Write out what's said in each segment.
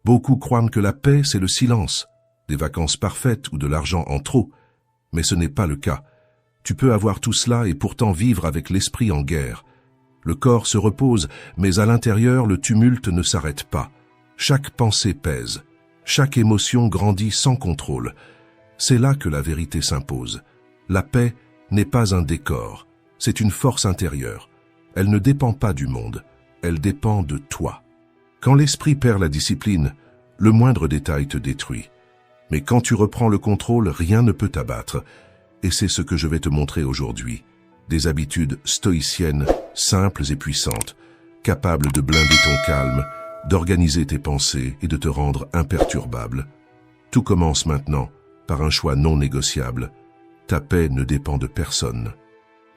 Beaucoup croient que la paix, c'est le silence, des vacances parfaites ou de l'argent en trop, mais ce n'est pas le cas. Tu peux avoir tout cela et pourtant vivre avec l'esprit en guerre. Le corps se repose, mais à l'intérieur, le tumulte ne s'arrête pas. Chaque pensée pèse. Chaque émotion grandit sans contrôle. C'est là que la vérité s'impose. La paix n'est pas un décor, c'est une force intérieure. Elle ne dépend pas du monde, elle dépend de toi. Quand l'esprit perd la discipline, le moindre détail te détruit. Mais quand tu reprends le contrôle, rien ne peut t'abattre. Et c'est ce que je vais te montrer aujourd'hui. Des habitudes stoïciennes, simples et puissantes, capables de blinder ton calme, d'organiser tes pensées et de te rendre imperturbable. Tout commence maintenant par un choix non négociable. Ta paix ne dépend de personne.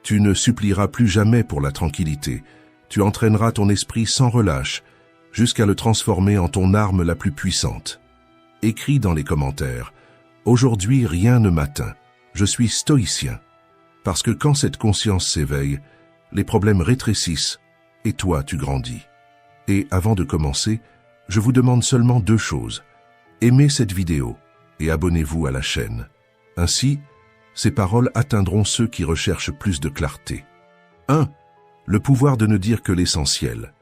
Tu ne supplieras plus jamais pour la tranquillité. Tu entraîneras ton esprit sans relâche, jusqu'à le transformer en ton arme la plus puissante. Écris dans les commentaires « Aujourd'hui, rien ne m'atteint. Je suis stoïcien. » Parce que quand cette conscience s'éveille, les problèmes rétrécissent et toi, tu grandis. Et avant de commencer, je vous demande seulement 2 choses. Aimez cette vidéo et abonnez-vous à la chaîne. Ainsi, ces paroles atteindront ceux qui recherchent plus de clarté. 1. Le pouvoir de ne dire que l'essentiel.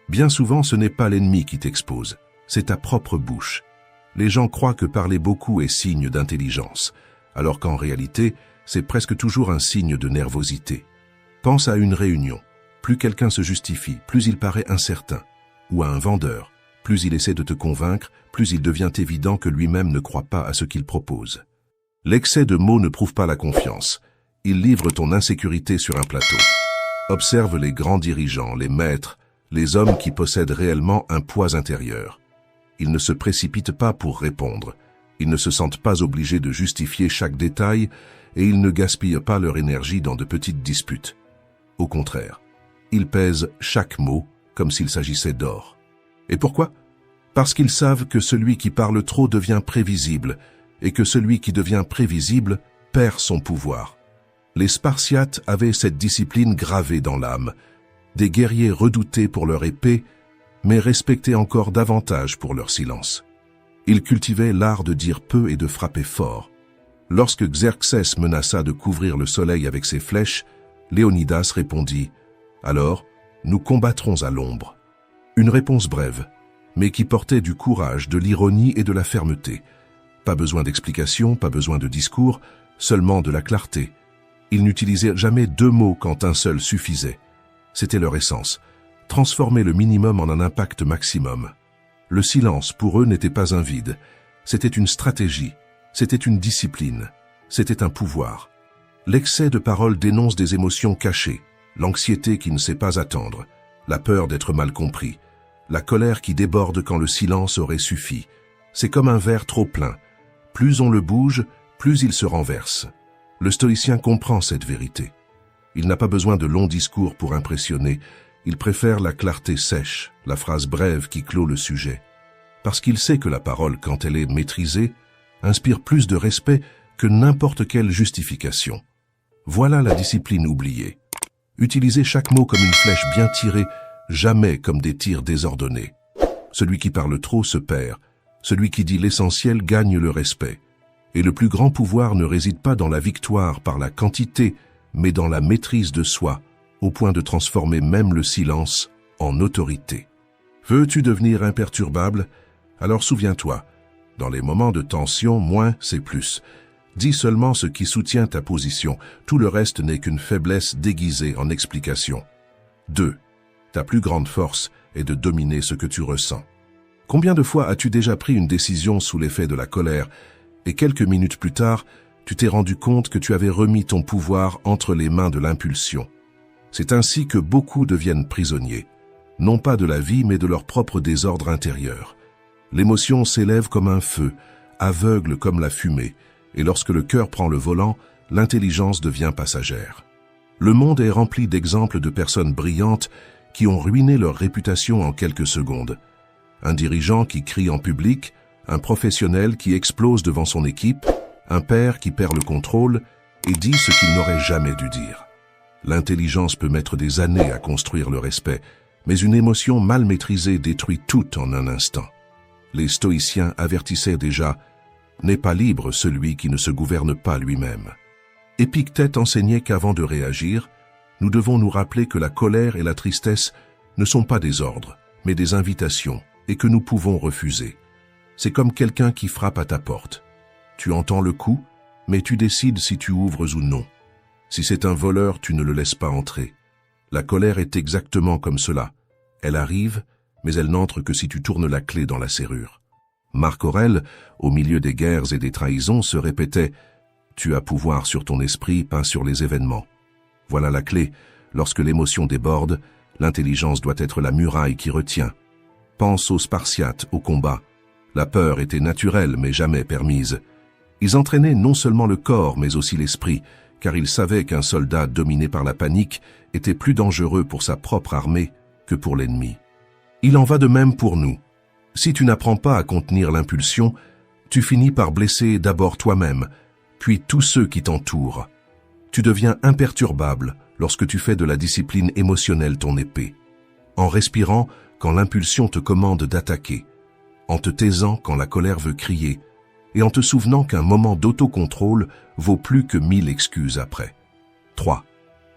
Bien souvent, ce n'est pas l'ennemi qui t'expose, c'est ta propre bouche. Les gens croient que parler beaucoup est signe d'intelligence, alors qu'en réalité, c'est presque toujours un signe de nervosité. Pense à une réunion. Plus quelqu'un se justifie, plus il paraît incertain. Ou à un vendeur. Plus il essaie de te convaincre, plus il devient évident que lui-même ne croit pas à ce qu'il propose. L'excès de mots ne prouve pas la confiance. Il livre ton insécurité sur un plateau. Observe les grands dirigeants, les maîtres, les hommes qui possèdent réellement un poids intérieur. Ils ne se précipitent pas pour répondre. Ils ne se sentent pas obligés de justifier chaque détail et ils ne gaspillent pas leur énergie dans de petites disputes. Au contraire, ils pèsent chaque mot comme s'il s'agissait d'or. Et pourquoi? Parce qu'ils savent que celui qui parle trop devient prévisible et que celui qui devient prévisible perd son pouvoir. Les Spartiates avaient cette discipline gravée dans l'âme, des guerriers redoutés pour leur épée, mais respectés encore davantage pour leur silence. Ils cultivaient l'art de dire peu et de frapper fort. Lorsque Xerxès menaça de couvrir le soleil avec ses flèches, Léonidas répondit « Alors, nous combattrons à l'ombre ». Une réponse brève, mais qui portait du courage, de l'ironie et de la fermeté. Pas besoin d'explications, pas besoin de discours, seulement de la clarté. Ils n'utilisaient jamais 2 mots quand un seul suffisait. C'était leur essence, transformer le minimum en un impact maximum. Le silence, pour eux, n'était pas un vide. C'était une stratégie, c'était une discipline, c'était un pouvoir. L'excès de parole dénonce des émotions cachées, l'anxiété qui ne sait pas attendre, la peur d'être mal compris, la colère qui déborde quand le silence aurait suffi. C'est comme un verre trop plein. Plus on le bouge, plus il se renverse. Le stoïcien comprend cette vérité. Il n'a pas besoin de longs discours pour impressionner. Il préfère la clarté sèche, la phrase brève qui clôt le sujet. Parce qu'il sait que la parole, quand elle est maîtrisée, inspire plus de respect que n'importe quelle justification. Voilà la discipline oubliée. Utilisez chaque mot comme une flèche bien tirée, jamais comme des tirs désordonnés. Celui qui parle trop se perd. Celui qui dit l'essentiel gagne le respect. Et le plus grand pouvoir ne réside pas dans la victoire par la quantité, mais dans la maîtrise de soi, au point de transformer même le silence en autorité. Veux-tu devenir imperturbable? Alors souviens-toi, dans les moments de tension, moins c'est plus. Dis seulement ce qui soutient ta position, tout le reste n'est qu'une faiblesse déguisée en explication. 2. Ta plus grande force est de dominer ce que tu ressens. Combien de fois as-tu déjà pris une décision sous l'effet de la colère et quelques minutes plus tard, tu t'es rendu compte que tu avais remis ton pouvoir entre les mains de l'impulsion? C'est ainsi que beaucoup deviennent prisonniers, non pas de la vie mais de leur propre désordre intérieur. L'émotion s'élève comme un feu, aveugle comme la fumée, et lorsque le cœur prend le volant, l'intelligence devient passagère. Le monde est rempli d'exemples de personnes brillantes qui ont ruiné leur réputation en quelques secondes. Un dirigeant qui crie en public, un professionnel qui explose devant son équipe, un père qui perd le contrôle et dit ce qu'il n'aurait jamais dû dire. L'intelligence peut mettre des années à construire le respect, mais une émotion mal maîtrisée détruit tout en un instant. Les stoïciens avertissaient déjà « N'est pas libre celui qui ne se gouverne pas lui-même ». Épictète enseignait qu'avant de réagir, nous devons nous rappeler que la colère et la tristesse ne sont pas des ordres, mais des invitations, et que nous pouvons refuser. C'est comme quelqu'un qui frappe à ta porte. Tu entends le coup, mais tu décides si tu ouvres ou non. Si c'est un voleur, tu ne le laisses pas entrer. La colère est exactement comme cela. Elle arrive, mais elle n'entre que si tu tournes la clé dans la serrure. Marc Aurèle, au milieu des guerres et des trahisons, se répétait « Tu as pouvoir sur ton esprit, pas sur les événements ». Voilà la clé. Lorsque l'émotion déborde, l'intelligence doit être la muraille qui retient. Pense aux Spartiates, au combat. La peur était naturelle, mais jamais permise. Ils entraînaient non seulement le corps, mais aussi l'esprit, car ils savaient qu'un soldat dominé par la panique était plus dangereux pour sa propre armée que pour l'ennemi. Il en va de même pour nous. Si tu n'apprends pas à contenir l'impulsion, tu finis par blesser d'abord toi-même, puis tous ceux qui t'entourent. Tu deviens imperturbable lorsque tu fais de la discipline émotionnelle ton épée. En respirant quand l'impulsion te commande d'attaquer, en te taisant quand la colère veut crier, et en te souvenant qu'un moment d'autocontrôle vaut plus que 1000 excuses après. 3.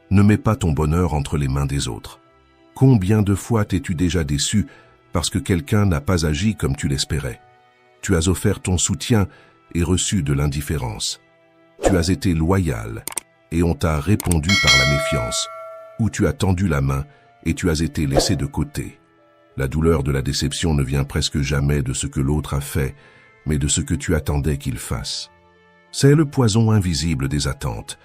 Ne mets pas ton bonheur entre les mains des autres. Combien de fois t'es-tu déjà déçu parce que quelqu'un n'a pas agi comme tu l'espérais? Tu as offert ton soutien et reçu de l'indifférence. Tu as été loyal et on t'a répondu par la méfiance, ou tu as tendu la main et tu as été laissé de côté. La douleur de la déception ne vient presque jamais de ce que l'autre a fait, mais de ce que tu attendais qu'il fasse. C'est le poison invisible des attentes.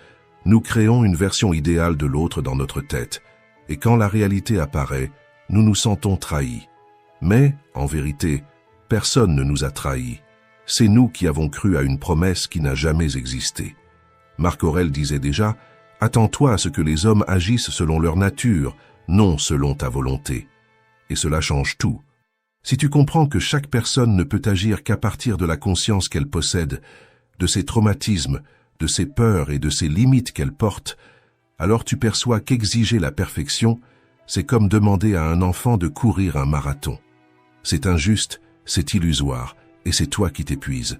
Nous créons une version idéale de l'autre dans notre tête, et quand la réalité apparaît, nous nous sentons trahis. Mais, en vérité, personne ne nous a trahis. C'est nous qui avons cru à une promesse qui n'a jamais existé. Marc Aurèle disait déjà « Attends-toi à ce que les hommes agissent selon leur nature, non selon ta volonté. » Et cela change tout. Si tu comprends que chaque personne ne peut agir qu'à partir de la conscience qu'elle possède, de ses traumatismes, de ses peurs et de ses limites qu'elle porte, alors tu perçois qu'exiger la perfection, c'est comme demander à un enfant de courir un marathon. C'est injuste, c'est illusoire, et c'est toi qui t'épuises.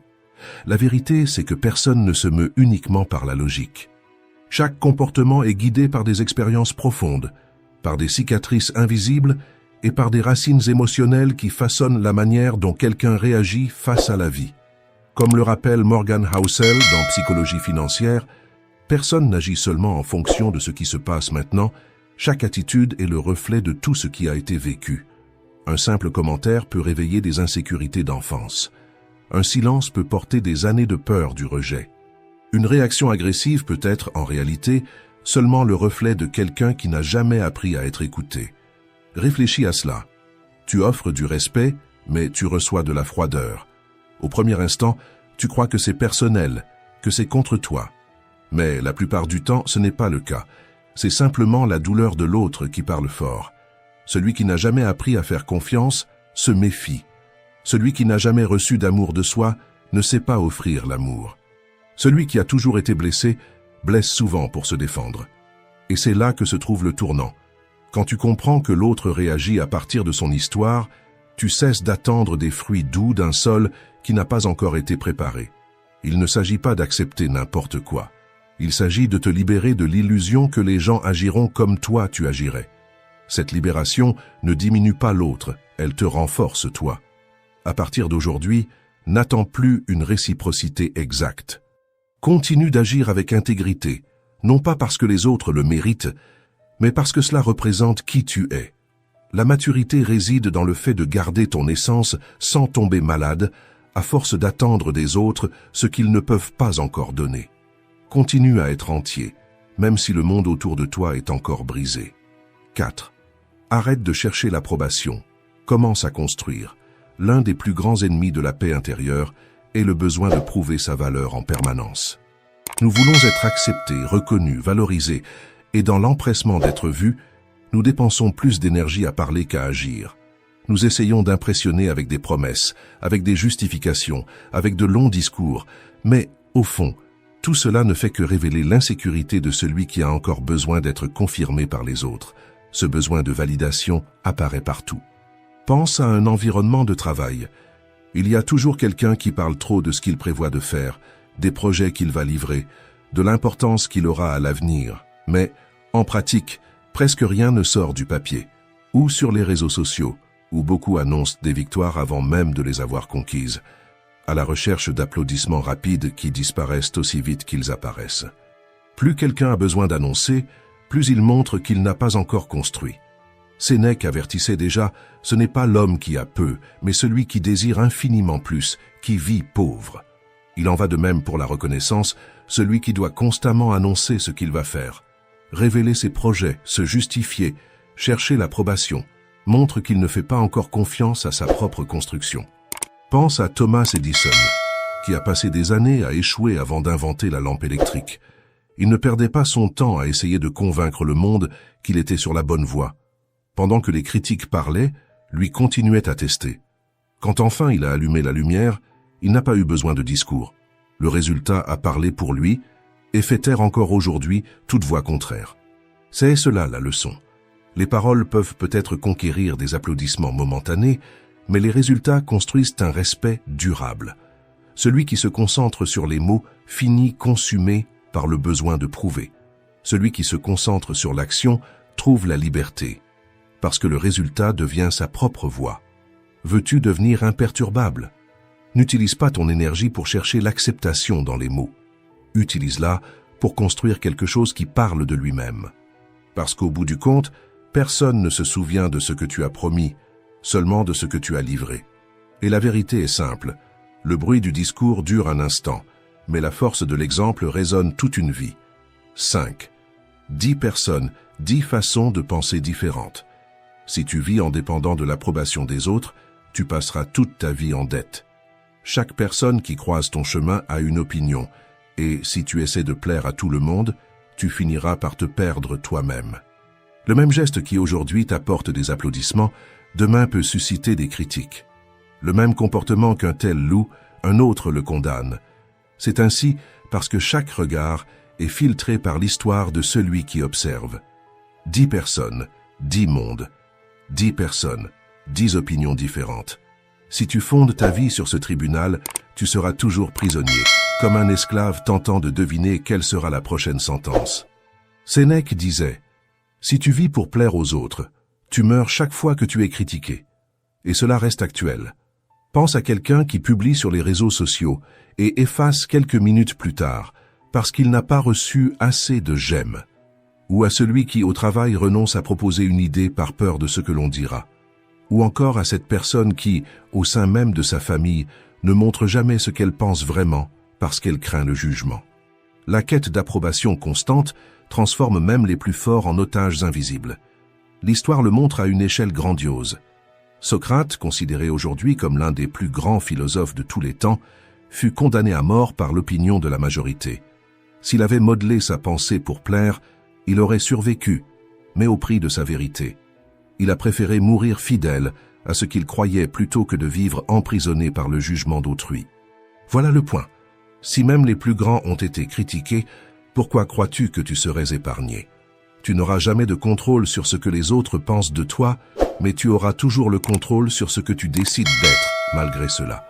La vérité, c'est que personne ne se meut uniquement par la logique. Chaque comportement est guidé par des expériences profondes, par des cicatrices invisibles et par des racines émotionnelles qui façonnent la manière dont quelqu'un réagit face à la vie. Comme le rappelle Morgan Housel dans Psychologie financière, personne n'agit seulement en fonction de ce qui se passe maintenant, chaque attitude est le reflet de tout ce qui a été vécu. Un simple commentaire peut réveiller des insécurités d'enfance. Un silence peut porter des années de peur du rejet. Une réaction agressive peut être, en réalité, seulement le reflet de quelqu'un qui n'a jamais appris à être écouté. Réfléchis à cela. Tu offres du respect, mais tu reçois de la froideur. Au premier instant, tu crois que c'est personnel, que c'est contre toi. Mais la plupart du temps, ce n'est pas le cas. C'est simplement la douleur de l'autre qui parle fort. Celui qui n'a jamais appris à faire confiance se méfie. Celui qui n'a jamais reçu d'amour de soi ne sait pas offrir l'amour. Celui qui a toujours été blessé blesse souvent pour se défendre. Et c'est là que se trouve le tournant. Quand tu comprends que l'autre réagit à partir de son histoire, tu cesses d'attendre des fruits doux d'un sol qui n'a pas encore été préparé. Il ne s'agit pas d'accepter n'importe quoi. Il s'agit de te libérer de l'illusion que les gens agiront comme toi tu agirais. Cette libération ne diminue pas l'autre, elle te renforce toi. À partir d'aujourd'hui, n'attends plus une réciprocité exacte. Continue d'agir avec intégrité, non pas parce que les autres le méritent, mais parce que cela représente qui tu es. La maturité réside dans le fait de garder ton essence sans tomber malade, à force d'attendre des autres ce qu'ils ne peuvent pas encore donner. Continue à être entier, même si le monde autour de toi est encore brisé. 4. Arrête de chercher l'approbation. Commence à construire. L'un des plus grands ennemis de la paix intérieure est le besoin de prouver sa valeur en permanence. Nous voulons être acceptés, reconnus, valorisés, et dans l'empressement d'être vus, nous dépensons plus d'énergie à parler qu'à agir. Nous essayons d'impressionner avec des promesses, avec des justifications, avec de longs discours, mais, au fond, tout cela ne fait que révéler l'insécurité de celui qui a encore besoin d'être confirmé par les autres. Ce besoin de validation apparaît partout. Pense à un environnement de travail. Il y a toujours quelqu'un qui parle trop de ce qu'il prévoit de faire, des projets qu'il va livrer, de l'importance qu'il aura à l'avenir. Mais, en pratique, presque rien ne sort du papier, ou sur les réseaux sociaux, où beaucoup annoncent des victoires avant même de les avoir conquises, à la recherche d'applaudissements rapides qui disparaissent aussi vite qu'ils apparaissent. Plus quelqu'un a besoin d'annoncer, plus il montre qu'il n'a pas encore construit. Sénèque avertissait déjà, ce n'est pas l'homme qui a peu, mais celui qui désire infiniment plus, qui vit pauvre. Il en va de même pour la reconnaissance, celui qui doit constamment annoncer ce qu'il va faire. Révéler ses projets, se justifier, chercher l'approbation, montre qu'il ne fait pas encore confiance à sa propre construction. Pense à Thomas Edison, qui a passé des années à échouer avant d'inventer la lampe électrique. Il ne perdait pas son temps à essayer de convaincre le monde qu'il était sur la bonne voie. Pendant que les critiques parlaient, lui continuait à tester. Quand enfin il a allumé la lumière, il n'a pas eu besoin de discours. Le résultat a parlé pour lui et fait taire encore aujourd'hui toute voix contraire. C'est cela la leçon. Les paroles peuvent peut-être conquérir des applaudissements momentanés, mais les résultats construisent un respect durable. Celui qui se concentre sur les mots finit consumé par le besoin de prouver. Celui qui se concentre sur l'action trouve la liberté, parce que le résultat devient sa propre voix. Veux-tu devenir imperturbable? N'utilise pas ton énergie pour chercher l'acceptation dans les mots. Utilise-la pour construire quelque chose qui parle de lui-même. Parce qu'au bout du compte, personne ne se souvient de ce que tu as promis, seulement de ce que tu as livré. Et la vérité est simple. Le bruit du discours dure un instant, mais la force de l'exemple résonne toute une vie. 5. 10 personnes, 10 façons de penser différentes. Si tu vis en dépendant de l'approbation des autres, tu passeras toute ta vie en dette. Chaque personne qui croise ton chemin a une opinion, et si tu essaies de plaire à tout le monde, tu finiras par te perdre toi-même. Le même geste qui aujourd'hui t'apporte des applaudissements, demain peut susciter des critiques. Le même comportement qu'un tel loue, un autre le condamne. C'est ainsi parce que chaque regard est filtré par l'histoire de celui qui observe. 10 personnes, 10 mondes. 10 personnes, 10 opinions différentes. Si tu fondes ta vie sur ce tribunal, tu seras toujours prisonnier, comme un esclave tentant de deviner quelle sera la prochaine sentence. Sénèque disait, « Si tu vis pour plaire aux autres, tu meurs chaque fois que tu es critiqué. » Et cela reste actuel. Pense à quelqu'un qui publie sur les réseaux sociaux et efface quelques minutes plus tard, parce qu'il n'a pas reçu assez de j'aime. Ou à celui qui, au travail, renonce à proposer une idée par peur de ce que l'on dira. Ou encore à cette personne qui, au sein même de sa famille, ne montre jamais ce qu'elle pense vraiment parce qu'elle craint le jugement. La quête d'approbation constante transforme même les plus forts en otages invisibles. L'histoire le montre à une échelle grandiose. Socrate, considéré aujourd'hui comme l'un des plus grands philosophes de tous les temps, fut condamné à mort par l'opinion de la majorité. S'il avait modelé sa pensée pour plaire, il aurait survécu, mais au prix de sa vérité. Il a préféré mourir fidèle à ce qu'il croyait plutôt que de vivre emprisonné par le jugement d'autrui. Voilà le point. Si même les plus grands ont été critiqués, pourquoi crois-tu que tu serais épargné? Tu n'auras jamais de contrôle sur ce que les autres pensent de toi, mais tu auras toujours le contrôle sur ce que tu décides d'être, malgré cela.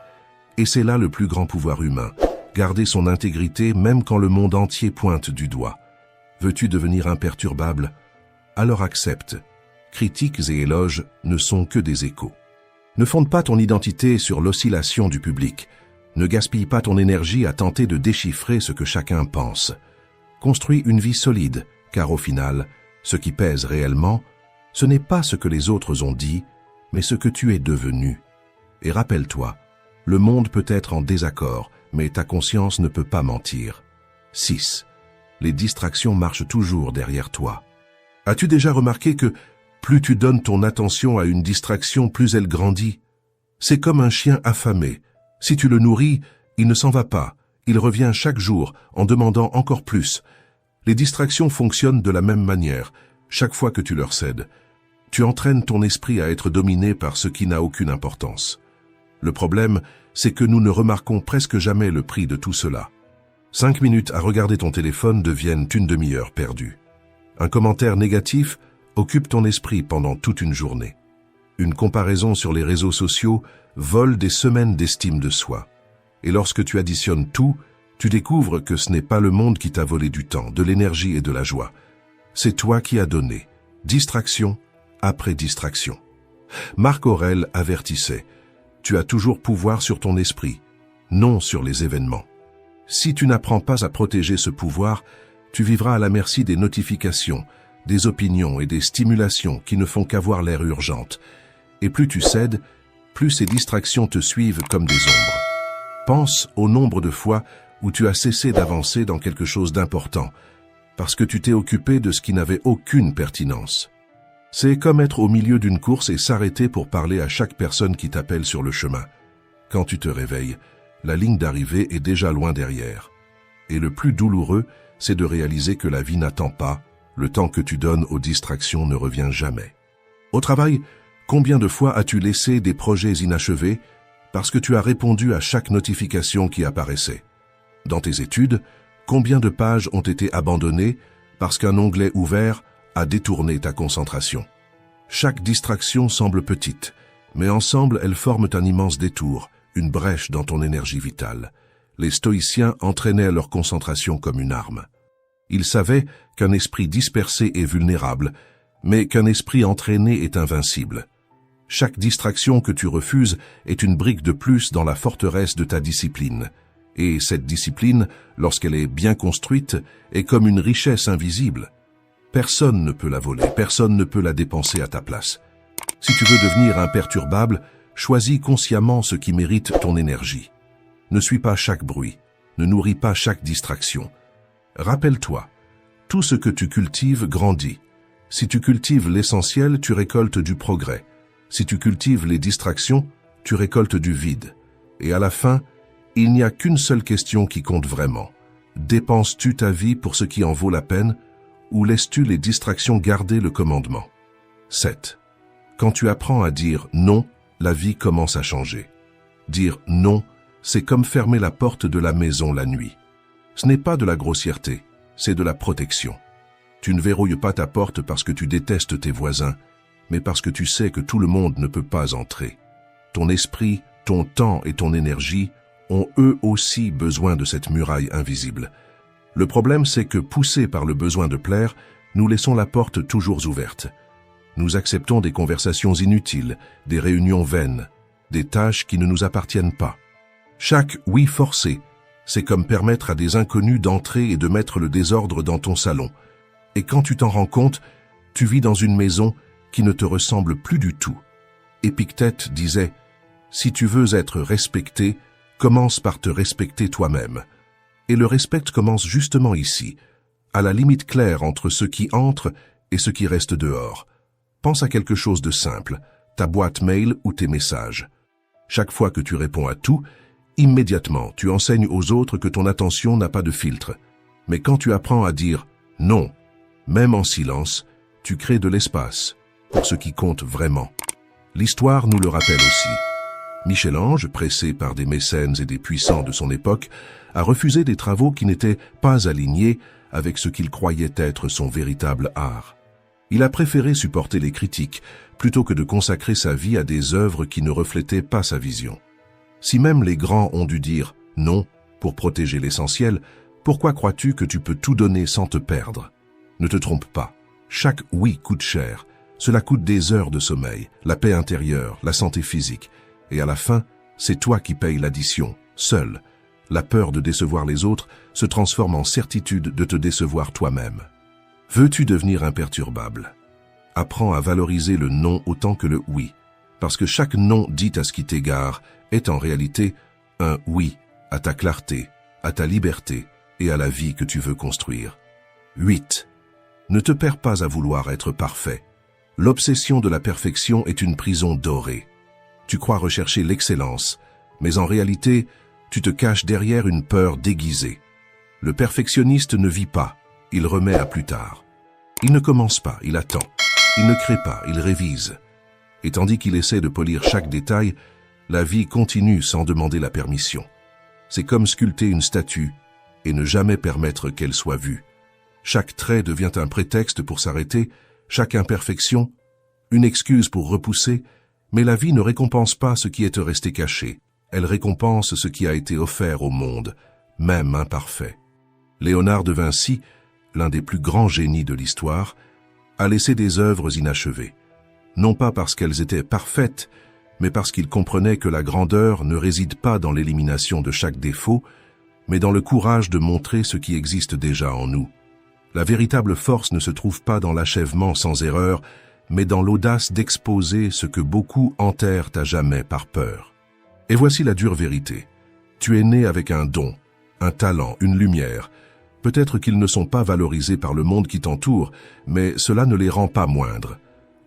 Et c'est là le plus grand pouvoir humain, garder son intégrité même quand le monde entier pointe du doigt. Veux-tu devenir imperturbable? Alors accepte. Critiques et éloges ne sont que des échos. Ne fonde pas ton identité sur l'oscillation du public. Ne gaspille pas ton énergie à tenter de déchiffrer ce que chacun pense. Construis une vie solide, car au final, ce qui pèse réellement, ce n'est pas ce que les autres ont dit, mais ce que tu es devenu. Et rappelle-toi, le monde peut être en désaccord, mais ta conscience ne peut pas mentir. 6. Les distractions marchent toujours derrière toi. As-tu déjà remarqué que plus tu donnes ton attention à une distraction, plus elle grandit? C'est comme un chien affamé. Si tu le nourris, il ne s'en va pas. Il revient chaque jour en demandant encore plus. Les distractions fonctionnent de la même manière, chaque fois que tu leur cèdes. Tu entraînes ton esprit à être dominé par ce qui n'a aucune importance. Le problème, c'est que nous ne remarquons presque jamais le prix de tout cela. 5 minutes à regarder ton téléphone deviennent une demi-heure perdue. Un commentaire négatif occupe ton esprit pendant toute une journée. Une comparaison sur les réseaux sociaux vole des semaines d'estime de soi. Et lorsque tu additionnes tout, tu découvres que ce n'est pas le monde qui t'a volé du temps, de l'énergie et de la joie. C'est toi qui as donné, distraction après distraction. Marc Aurèle avertissait, « Tu as toujours pouvoir sur ton esprit, non sur les événements. Si tu n'apprends pas à protéger ce pouvoir, tu vivras à la merci des notifications, des opinions et des stimulations qui ne font qu'avoir l'air urgente. Et plus tu cèdes, plus ces distractions te suivent comme des ombres. Pense au nombre de fois où tu as cessé d'avancer dans quelque chose d'important, parce que tu t'es occupé de ce qui n'avait aucune pertinence. C'est comme être au milieu d'une course et s'arrêter pour parler à chaque personne qui t'appelle sur le chemin. Quand tu te réveilles, la ligne d'arrivée est déjà loin derrière. Et le plus douloureux, c'est de réaliser que la vie n'attend pas, le temps que tu donnes aux distractions ne revient jamais. Au travail, combien de fois as-tu laissé des projets inachevés parce que tu as répondu à chaque notification qui apparaissait? Dans tes études, combien de pages ont été abandonnées parce qu'un onglet ouvert a détourné ta concentration? Chaque distraction semble petite, mais ensemble elles forment un immense détour, une brèche dans ton énergie vitale. Les stoïciens entraînaient leur concentration comme une arme. Ils savaient qu'un esprit dispersé est vulnérable, mais qu'un esprit entraîné est invincible. Chaque distraction que tu refuses est une brique de plus dans la forteresse de ta discipline. Et cette discipline, lorsqu'elle est bien construite, est comme une richesse invisible. Personne ne peut la voler, personne ne peut la dépenser à ta place. Si tu veux devenir imperturbable, choisis consciemment ce qui mérite ton énergie. Ne suis pas chaque bruit, ne nourris pas chaque distraction. Rappelle-toi, tout ce que tu cultives grandit. Si tu cultives l'essentiel, tu récoltes du progrès. Si tu cultives les distractions, tu récoltes du vide. Et à la fin, il n'y a qu'une seule question qui compte vraiment. Dépenses-tu ta vie pour ce qui en vaut la peine ou laisses-tu les distractions garder le commandement? 7. Quand tu apprends à dire non, la vie commence à changer. Dire non, c'est comme fermer la porte de la maison la nuit. Ce n'est pas de la grossièreté, c'est de la protection. Tu ne verrouilles pas ta porte parce que tu détestes tes voisins, mais parce que tu sais que tout le monde ne peut pas entrer. Ton esprit, ton temps et ton énergie ont eux aussi besoin de cette muraille invisible. Le problème, c'est que, poussés par le besoin de plaire, nous laissons la porte toujours ouverte. Nous acceptons des conversations inutiles, des réunions vaines, des tâches qui ne nous appartiennent pas. Chaque oui forcé, c'est comme permettre à des inconnus d'entrer et de mettre le désordre dans ton salon. Et quand tu t'en rends compte, tu vis dans une maison qui ne te ressemble plus du tout. Épictète disait « Si tu veux être respecté, commence par te respecter toi-même. » Et le respect commence justement ici, à la limite claire entre ce qui entre et ce qui reste dehors. Pense à quelque chose de simple, ta boîte mail ou tes messages. Chaque fois que tu réponds à tout, immédiatement tu enseignes aux autres que ton attention n'a pas de filtre. Mais quand tu apprends à dire « non », même en silence, tu crées de l'espace pour ce qui compte vraiment. L'histoire nous le rappelle aussi. Michel-Ange, pressé par des mécènes et des puissants de son époque, a refusé des travaux qui n'étaient pas alignés avec ce qu'il croyait être son véritable art. Il a préféré supporter les critiques plutôt que de consacrer sa vie à des œuvres qui ne reflétaient pas sa vision. Si même les grands ont dû dire « non » pour protéger l'essentiel, pourquoi crois-tu que tu peux tout donner sans te perdre? Ne te trompe pas, chaque « oui » coûte cher. Cela coûte des heures de sommeil, la paix intérieure, la santé physique. Et à la fin, c'est toi qui payes l'addition, seul. La peur de décevoir les autres se transforme en certitude de te décevoir toi-même. Veux-tu devenir imperturbable? Apprends à valoriser le non autant que le oui, parce que chaque non dit à ce qui t'égare est en réalité un oui à ta clarté, à ta liberté et à la vie que tu veux construire. 8. Ne te perds pas à vouloir être parfait. L'obsession de la perfection est une prison dorée. Tu crois rechercher l'excellence, mais en réalité, tu te caches derrière une peur déguisée. Le perfectionniste ne vit pas, il remet à plus tard. Il ne commence pas, il attend. Il ne crée pas, il révise. Et tandis qu'il essaie de polir chaque détail, la vie continue sans demander la permission. C'est comme sculpter une statue et ne jamais permettre qu'elle soit vue. Chaque trait devient un prétexte pour s'arrêter, chaque imperfection, une excuse pour repousser, Mais la vie ne récompense pas ce qui est resté caché. Elle récompense ce qui a été offert au monde, même imparfait. Léonard de Vinci, l'un des plus grands génies de l'histoire, a laissé des œuvres inachevées. Non pas parce qu'elles étaient parfaites, mais parce qu'il comprenait que la grandeur ne réside pas dans l'élimination de chaque défaut, mais dans le courage de montrer ce qui existe déjà en nous. La véritable force ne se trouve pas dans l'achèvement sans erreur, mais dans l'audace d'exposer ce que beaucoup enterrent à jamais par peur. Et voici la dure vérité. Tu es né avec un don, un talent, une lumière. Peut-être qu'ils ne sont pas valorisés par le monde qui t'entoure, mais cela ne les rend pas moindres.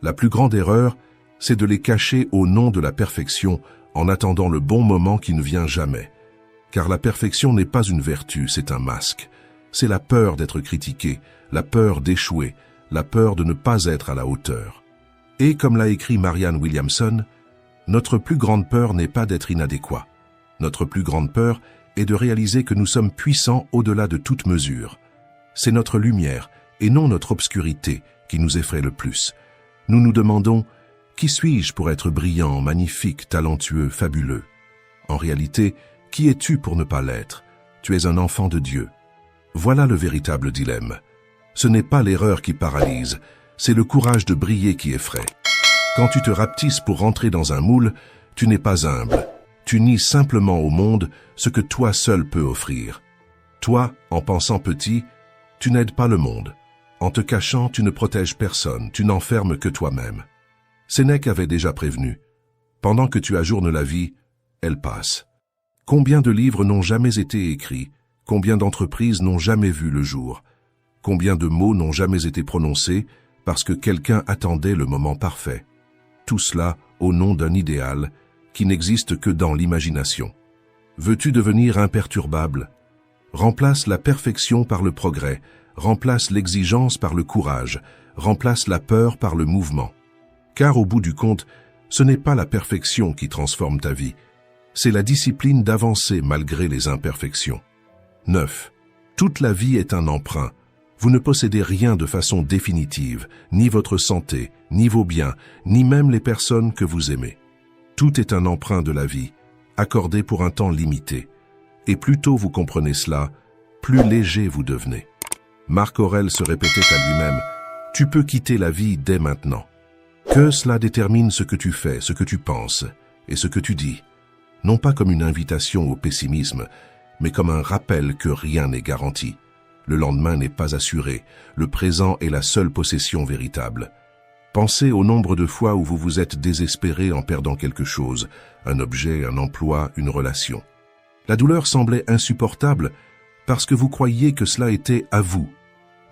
La plus grande erreur, c'est de les cacher au nom de la perfection en attendant le bon moment qui ne vient jamais. Car la perfection n'est pas une vertu, c'est un masque. C'est la peur d'être critiqué, la peur d'échouer, la peur de ne pas être à la hauteur. Et comme l'a écrit Marianne Williamson, notre plus grande peur n'est pas d'être inadéquat. Notre plus grande peur est de réaliser que nous sommes puissants au-delà de toute mesure. C'est notre lumière et non notre obscurité qui nous effraie le plus. Nous nous demandons « Qui suis-je pour être brillant, magnifique, talentueux, fabuleux ?» En réalité, qui es-tu pour ne pas l'être? Tu es un enfant de Dieu. Voilà le véritable dilemme. Ce n'est pas l'erreur qui paralyse, c'est le courage de briller qui effraie. Quand tu te rapetisses pour rentrer dans un moule, tu n'es pas humble. Tu nies simplement au monde ce que toi seul peux offrir. Toi, en pensant petit, tu n'aides pas le monde. En te cachant, tu ne protèges personne, tu n'enfermes que toi-même. Sénèque avait déjà prévenu. Pendant que tu ajournes la vie, elle passe. Combien de livres n'ont jamais été écrits? Combien d'entreprises n'ont jamais vu le jour? Combien de mots n'ont jamais été prononcés parce que quelqu'un attendait le moment parfait? Tout cela au nom d'un idéal qui n'existe que dans l'imagination. Veux-tu devenir imperturbable? Remplace la perfection par le progrès, remplace l'exigence par le courage, remplace la peur par le mouvement. Car au bout du compte, ce n'est pas la perfection qui transforme ta vie, c'est la discipline d'avancer malgré les imperfections. 9. Toute la vie est un emprunt. Vous ne possédez rien de façon définitive, ni votre santé, ni vos biens, ni même les personnes que vous aimez. Tout est un emprunt de la vie, accordé pour un temps limité. Et plus tôt vous comprenez cela, plus léger vous devenez. Marc Aurèle se répétait à lui-même, « Tu peux quitter la vie dès maintenant. » Que cela détermine ce que tu fais, ce que tu penses et ce que tu dis. Non pas comme une invitation au pessimisme, mais comme un rappel que rien n'est garanti. Le lendemain n'est pas assuré, le présent est la seule possession véritable. Pensez au nombre de fois où vous vous êtes désespéré en perdant quelque chose, un objet, un emploi, une relation. La douleur semblait insupportable parce que vous croyiez que cela était à vous.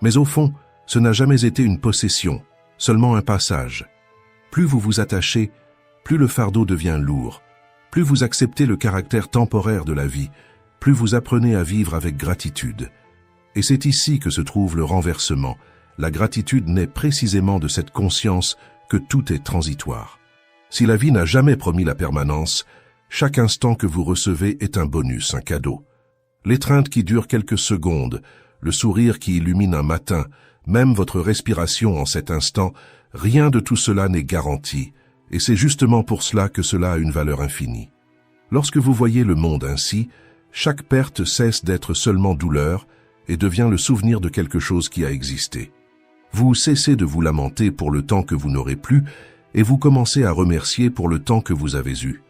Mais au fond, ce n'a jamais été une possession, seulement un passage. Plus vous vous attachez, plus le fardeau devient lourd. Plus vous acceptez le caractère temporaire de la vie, plus vous apprenez à vivre avec gratitude. Et c'est ici que se trouve le renversement. La gratitude naît précisément de cette conscience que tout est transitoire. Si la vie n'a jamais promis la permanence, chaque instant que vous recevez est un bonus, un cadeau. L'étreinte qui dure quelques secondes, le sourire qui illumine un matin, même votre respiration en cet instant, rien de tout cela n'est garanti, et c'est justement pour cela que cela a une valeur infinie. Lorsque vous voyez le monde ainsi, chaque perte cesse d'être seulement douleur et devient le souvenir de quelque chose qui a existé. Vous cessez de vous lamenter pour le temps que vous n'aurez plus et vous commencez à remercier pour le temps que vous avez eu.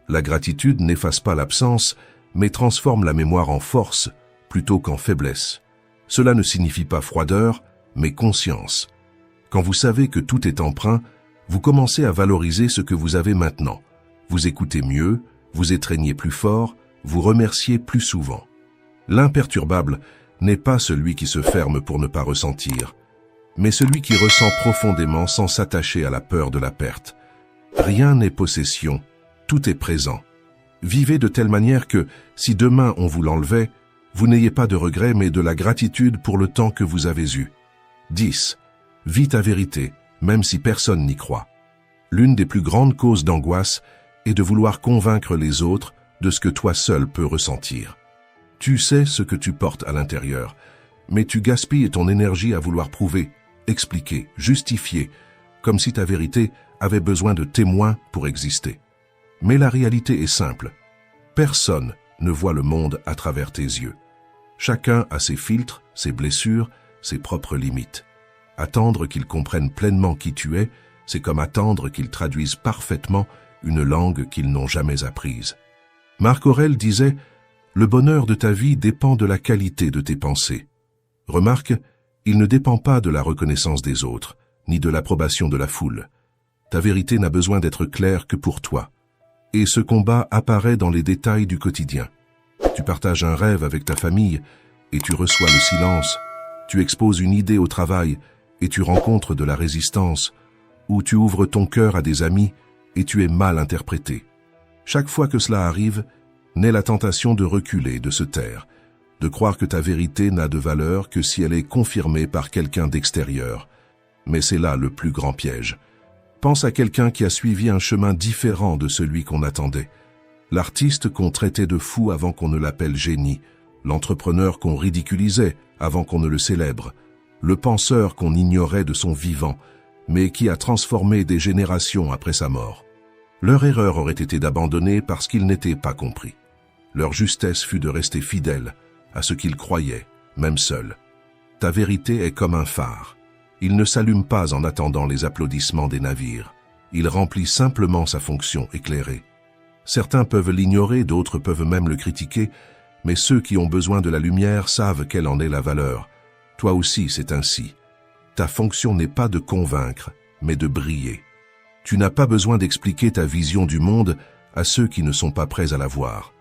La gratitude n'efface pas l'absence, mais transforme la mémoire en force plutôt qu'en faiblesse. Cela ne signifie pas froideur, mais conscience. Quand vous savez que tout est emprunt, vous commencez à valoriser ce que vous avez maintenant. Vous écoutez mieux, vous étreignez plus fort, vous remerciez plus souvent. L'imperturbable n'est pas celui qui se ferme pour ne pas ressentir, mais celui qui ressent profondément sans s'attacher à la peur de la perte. Rien n'est possession, tout est présent. Vivez de telle manière que, si demain on vous l'enlevait, vous n'ayez pas de regret mais de la gratitude pour le temps que vous avez eu. 10. Vis ta vérité, même si personne n'y croit. L'une des plus grandes causes d'angoisse est de vouloir convaincre les autres de ce que toi seul peux ressentir. Tu sais ce que tu portes à l'intérieur, mais tu gaspilles ton énergie à vouloir prouver, expliquer, justifier, comme si ta vérité avait besoin de témoins pour exister. Mais la réalité est simple. Personne ne voit le monde à travers tes yeux. Chacun a ses filtres, ses blessures, ses propres limites. Attendre qu'ils comprennent pleinement qui tu es, c'est comme attendre qu'ils traduisent parfaitement une langue qu'ils n'ont jamais apprise. Marc Aurèle disait « Le bonheur de ta vie dépend de la qualité de tes pensées. » Remarque, il ne dépend pas de la reconnaissance des autres, ni de l'approbation de la foule. Ta vérité n'a besoin d'être claire que pour toi. Et ce combat apparaît dans les détails du quotidien. Tu partages un rêve avec ta famille et tu reçois le silence. Tu exposes une idée au travail et tu rencontres de la résistance. Ou tu ouvres ton cœur à des amis et tu es mal interprété. Chaque fois que cela arrive, naît la tentation de reculer, de se taire, de croire que ta vérité n'a de valeur que si elle est confirmée par quelqu'un d'extérieur. Mais c'est là le plus grand piège. Pense à quelqu'un qui a suivi un chemin différent de celui qu'on attendait. L'artiste qu'on traitait de fou avant qu'on ne l'appelle génie, l'entrepreneur qu'on ridiculisait avant qu'on ne le célèbre, le penseur qu'on ignorait de son vivant, mais qui a transformé des générations après sa mort. Leur erreur aurait été d'abandonner parce qu'ils n'étaient pas compris. Leur justesse fut de rester fidèles à ce qu'ils croyaient, même seuls. Ta vérité est comme un phare. Il ne s'allume pas en attendant les applaudissements des navires. Il remplit simplement sa fonction éclairée. Certains peuvent l'ignorer, d'autres peuvent même le critiquer, mais ceux qui ont besoin de la lumière savent quelle en est la valeur. Toi aussi, c'est ainsi. Ta fonction n'est pas de convaincre, mais de briller. Tu n'as pas besoin d'expliquer ta vision du monde à ceux qui ne sont pas prêts à la voir.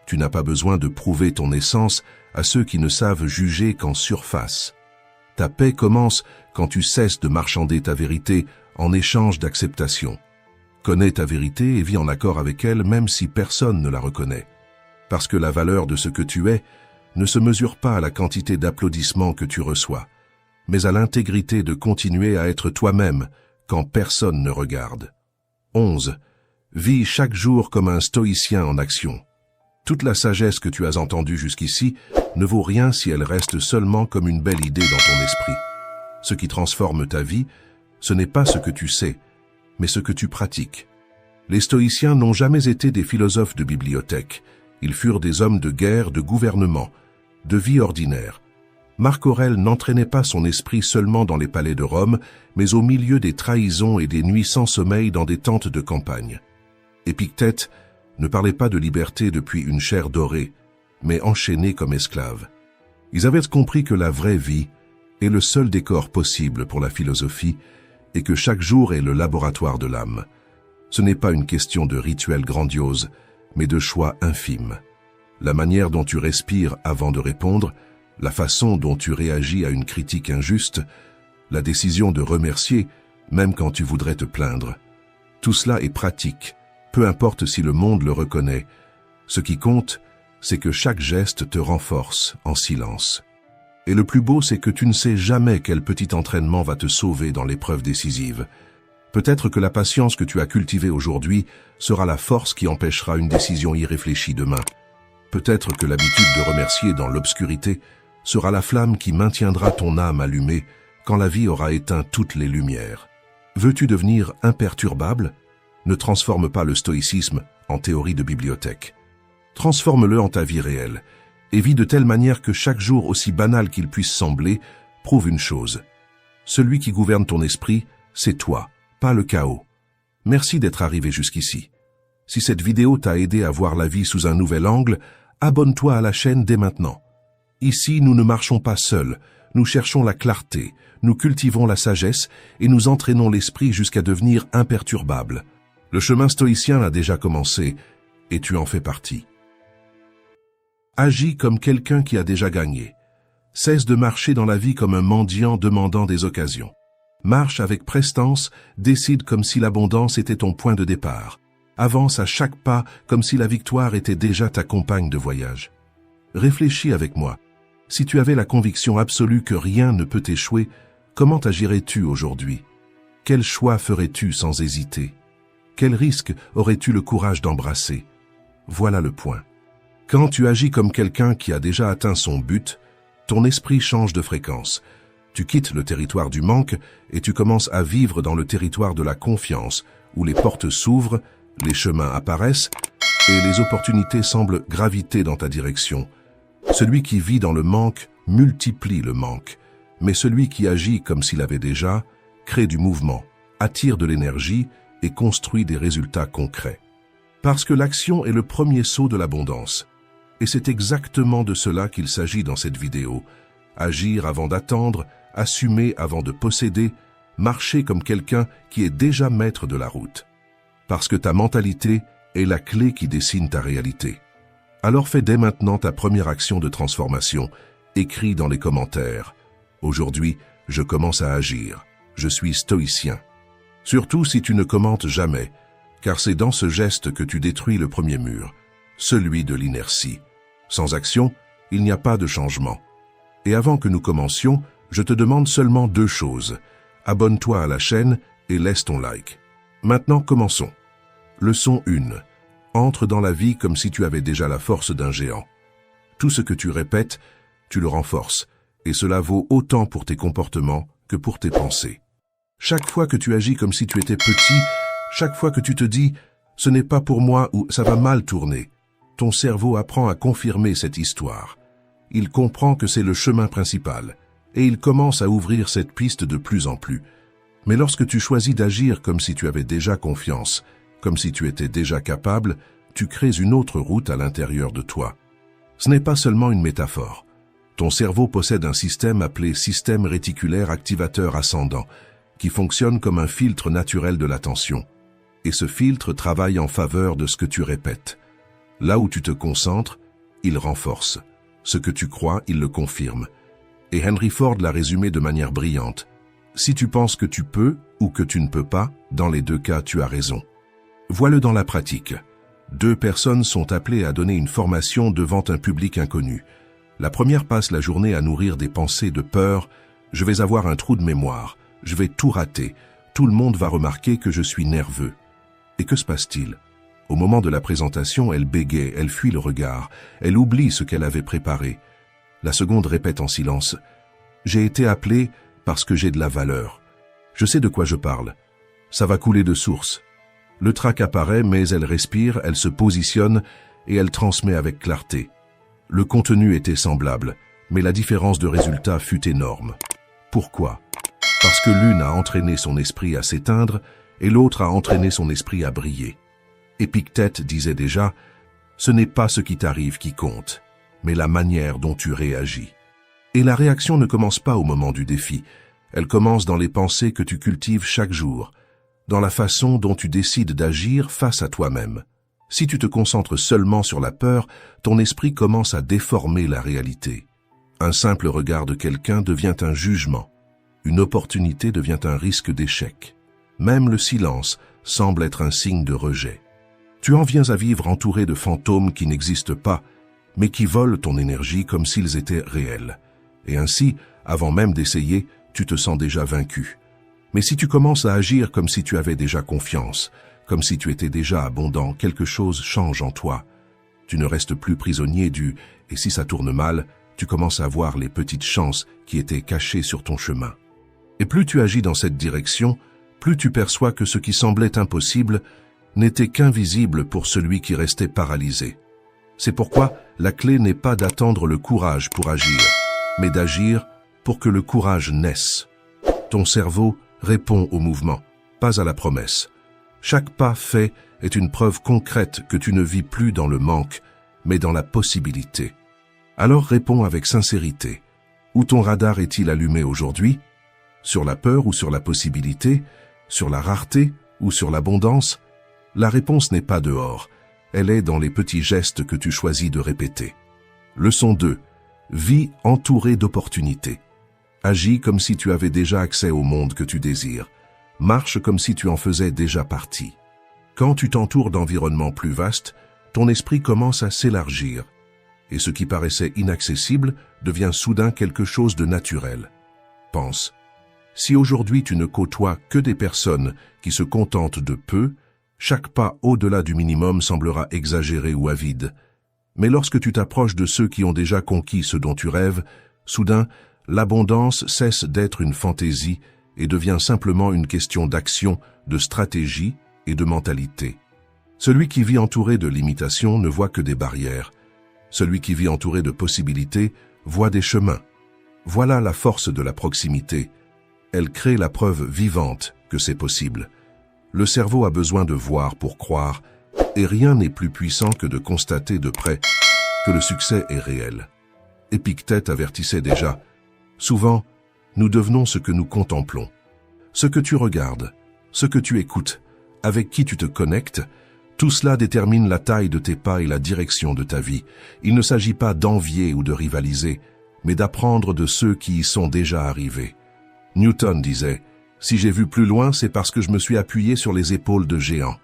Tu n'as pas besoin de prouver ton essence à ceux qui ne savent juger qu'en surface. Ta paix commence quand tu cesses de marchander ta vérité en échange d'acceptation. Connais ta vérité et vis en accord avec elle même si personne ne la reconnaît. Parce que la valeur de ce que tu es ne se mesure pas à la quantité d'applaudissements que tu reçois, mais à l'intégrité de continuer à être toi-même quand personne ne regarde. 11. Vis chaque jour comme un stoïcien en action. Toute la sagesse que tu as entendue jusqu'ici ne vaut rien si elle reste seulement comme une belle idée dans ton esprit. Ce qui transforme ta vie, ce n'est pas ce que tu sais, mais ce que tu pratiques. Les stoïciens n'ont jamais été des philosophes de bibliothèque. Ils furent des hommes de guerre, de gouvernement, de vie ordinaire. Marc Aurèle n'entraînait pas son esprit seulement dans les palais de Rome, mais au milieu des trahisons et des nuits sans sommeil dans des tentes de campagne. Épictète ne parlait pas de liberté depuis une chair dorée, mais enchaîné comme esclave. Ils avaient compris que la vraie vie est le seul décor possible pour la philosophie et que chaque jour est le laboratoire de l'âme. Ce n'est pas une question de rituel grandiose, mais de choix infime. La manière dont tu respires avant de répondre, la façon dont tu réagis à une critique injuste, la décision de remercier, même quand tu voudrais te plaindre. Tout cela est pratique, peu importe si le monde le reconnaît. Ce qui compte, c'est que chaque geste te renforce en silence. Et le plus beau, c'est que tu ne sais jamais quel petit entraînement va te sauver dans l'épreuve décisive. Peut-être que la patience que tu as cultivée aujourd'hui sera la force qui empêchera une décision irréfléchie demain. Peut-être que l'habitude de remercier dans l'obscurité sera la flamme qui maintiendra ton âme allumée quand la vie aura éteint toutes les lumières. Veux-tu devenir imperturbable? Ne transforme pas le stoïcisme en théorie de bibliothèque. Transforme-le en ta vie réelle et vis de telle manière que chaque jour, aussi banal qu'il puisse sembler, prouve une chose. Celui qui gouverne ton esprit, c'est toi, pas le chaos. Merci d'être arrivé jusqu'ici. Si cette vidéo t'a aidé à voir la vie sous un nouvel angle, abonne-toi à la chaîne dès maintenant. Ici, nous ne marchons pas seuls, nous cherchons la clarté, nous cultivons la sagesse et nous entraînons l'esprit jusqu'à devenir imperturbable. Le chemin stoïcien a déjà commencé et tu en fais partie. Agis comme quelqu'un qui a déjà gagné. Cesse de marcher dans la vie comme un mendiant demandant des occasions. Marche avec prestance, décide comme si l'abondance était ton point de départ. Avance à chaque pas comme si la victoire était déjà ta compagne de voyage. Réfléchis avec moi. Si tu avais la conviction absolue que rien ne peut échouer, comment agirais-tu aujourd'hui? Quel choix ferais-tu sans hésiter? Quel risque aurais-tu le courage d'embrasser? Voilà le point. Quand tu agis comme quelqu'un qui a déjà atteint son but, ton esprit change de fréquence. Tu quittes le territoire du manque et tu commences à vivre dans le territoire de la confiance, où les portes s'ouvrent, les chemins apparaissent et les opportunités semblent graviter dans ta direction. Celui qui vit dans le manque multiplie le manque, mais celui qui agit comme s'il avait déjà crée du mouvement, attire de l'énergie et construit des résultats concrets. Parce que l'action est le premier saut de l'abondance. Et c'est exactement de cela qu'il s'agit dans cette vidéo. Agir avant d'attendre, assumer avant de posséder, marcher comme quelqu'un qui est déjà maître de la route. Parce que ta mentalité est la clé qui dessine ta réalité. Alors fais dès maintenant ta première action de transformation. Écris dans les commentaires. Aujourd'hui, je commence à agir. Je suis stoïcien. Surtout si tu ne commentes jamais, car c'est dans ce geste que tu détruis le premier mur, celui de l'inertie. Sans action, il n'y a pas de changement. Et avant que nous commencions, je te demande seulement 2 choses. Abonne-toi à la chaîne et laisse ton like. Maintenant, commençons. Leçon 1. Entre dans la vie comme si tu avais déjà la force d'un géant. Tout ce que tu répètes, tu le renforces, et cela vaut autant pour tes comportements que pour tes pensées. Chaque fois que tu agis comme si tu étais petit, chaque fois que tu te dis « ce n'est pas pour moi » ou « ça va mal tourner », ton cerveau apprend à confirmer cette histoire. Il comprend que c'est le chemin principal, et il commence à ouvrir cette piste de plus en plus. Mais lorsque tu choisis d'agir comme si tu avais déjà confiance, comme si tu étais déjà capable, tu crées une autre route à l'intérieur de toi. Ce n'est pas seulement une métaphore. Ton cerveau possède un système appelé système réticulaire activateur ascendant, qui fonctionne comme un filtre naturel de l'attention. Et ce filtre travaille en faveur de ce que tu répètes. Là où tu te concentres, il renforce. Ce que tu crois, il le confirme. Et Henry Ford l'a résumé de manière brillante. Si tu penses que tu peux ou que tu ne peux pas, dans les 2 cas, tu as raison. Vois-le dans la pratique. 2 personnes sont appelées à donner une formation devant un public inconnu. La première passe la journée à nourrir des pensées de peur. Je vais avoir un trou de mémoire. Je vais tout rater. Tout le monde va remarquer que je suis nerveux. Et que se passe-t-il? Au moment de la présentation, elle bégaye, elle fuit le regard, elle oublie ce qu'elle avait préparé. La seconde répète en silence. J'ai été appelée parce que j'ai de la valeur. Je sais de quoi je parle. Ça va couler de source. Le trac apparaît, mais elle respire, elle se positionne et elle transmet avec clarté. Le contenu était semblable, mais la différence de résultat fut énorme. Pourquoi? Parce que l'une a entraîné son esprit à s'éteindre et l'autre a entraîné son esprit à briller. Épictète disait déjà, « Ce n'est pas ce qui t'arrive qui compte, mais la manière dont tu réagis. » Et la réaction ne commence pas au moment du défi, elle commence dans les pensées que tu cultives chaque jour, dans la façon dont tu décides d'agir face à toi-même. Si tu te concentres seulement sur la peur, ton esprit commence à déformer la réalité. Un simple regard de quelqu'un devient un jugement. Une opportunité devient un risque d'échec. Même le silence semble être un signe de rejet. Tu en viens à vivre entouré de fantômes qui n'existent pas, mais qui volent ton énergie comme s'ils étaient réels. Et ainsi, avant même d'essayer, tu te sens déjà vaincu. Mais si tu commences à agir comme si tu avais déjà confiance, comme si tu étais déjà abondant, quelque chose change en toi. Tu ne restes plus prisonnier du « et si ça tourne mal », tu commences à voir les petites chances qui étaient cachées sur ton chemin. Et plus tu agis dans cette direction, plus tu perçois que ce qui semblait impossible n'était qu'invisible pour celui qui restait paralysé. C'est pourquoi la clé n'est pas d'attendre le courage pour agir, mais d'agir pour que le courage naisse. Ton cerveau répond au mouvement, pas à la promesse. Chaque pas fait est une preuve concrète que tu ne vis plus dans le manque, mais dans la possibilité. Alors réponds avec sincérité. Où ton radar est-il allumé aujourd'hui? Sur la peur ou sur la possibilité? Sur la rareté ou sur l'abondance? La réponse n'est pas dehors, elle est dans les petits gestes que tu choisis de répéter. Leçon 2. Vis entouré d'opportunités. Agis comme si tu avais déjà accès au monde que tu désires. Marche comme si tu en faisais déjà partie. Quand tu t'entoures d'environnements plus vastes, ton esprit commence à s'élargir. Et ce qui paraissait inaccessible devient soudain quelque chose de naturel. Pense. Si aujourd'hui tu ne côtoies que des personnes qui se contentent de peu, chaque pas au-delà du minimum semblera exagéré ou avide. Mais lorsque tu t'approches de ceux qui ont déjà conquis ce dont tu rêves, soudain, l'abondance cesse d'être une fantaisie et devient simplement une question d'action, de stratégie et de mentalité. Celui qui vit entouré de limitations ne voit que des barrières. Celui qui vit entouré de possibilités voit des chemins. Voilà la force de la proximité. Elle crée la preuve vivante que c'est possible. Le cerveau a besoin de voir pour croire, et rien n'est plus puissant que de constater de près que le succès est réel. Épictète avertissait déjà, souvent, nous devenons ce que nous contemplons. Ce que tu regardes, ce que tu écoutes, avec qui tu te connectes, tout cela détermine la taille de tes pas et la direction de ta vie. Il ne s'agit pas d'envier ou de rivaliser, mais d'apprendre de ceux qui y sont déjà arrivés. Newton disait, « Si j'ai vu plus loin, c'est parce que je me suis appuyé sur les épaules de géants. »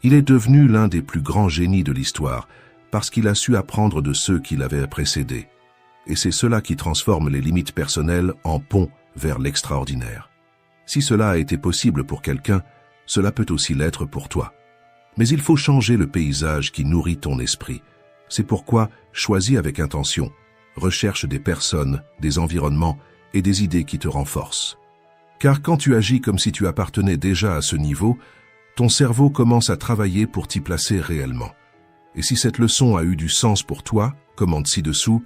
Il est devenu l'un des plus grands génies de l'histoire, parce qu'il a su apprendre de ceux qui l'avaient précédé. Et c'est cela qui transforme les limites personnelles en pont vers l'extraordinaire. Si cela a été possible pour quelqu'un, cela peut aussi l'être pour toi. Mais il faut changer le paysage qui nourrit ton esprit. C'est pourquoi choisis avec intention. Recherche des personnes, des environnements et des idées qui te renforcent. Car quand tu agis comme si tu appartenais déjà à ce niveau, ton cerveau commence à travailler pour t'y placer réellement. Et si cette leçon a eu du sens pour toi, commente ci-dessous,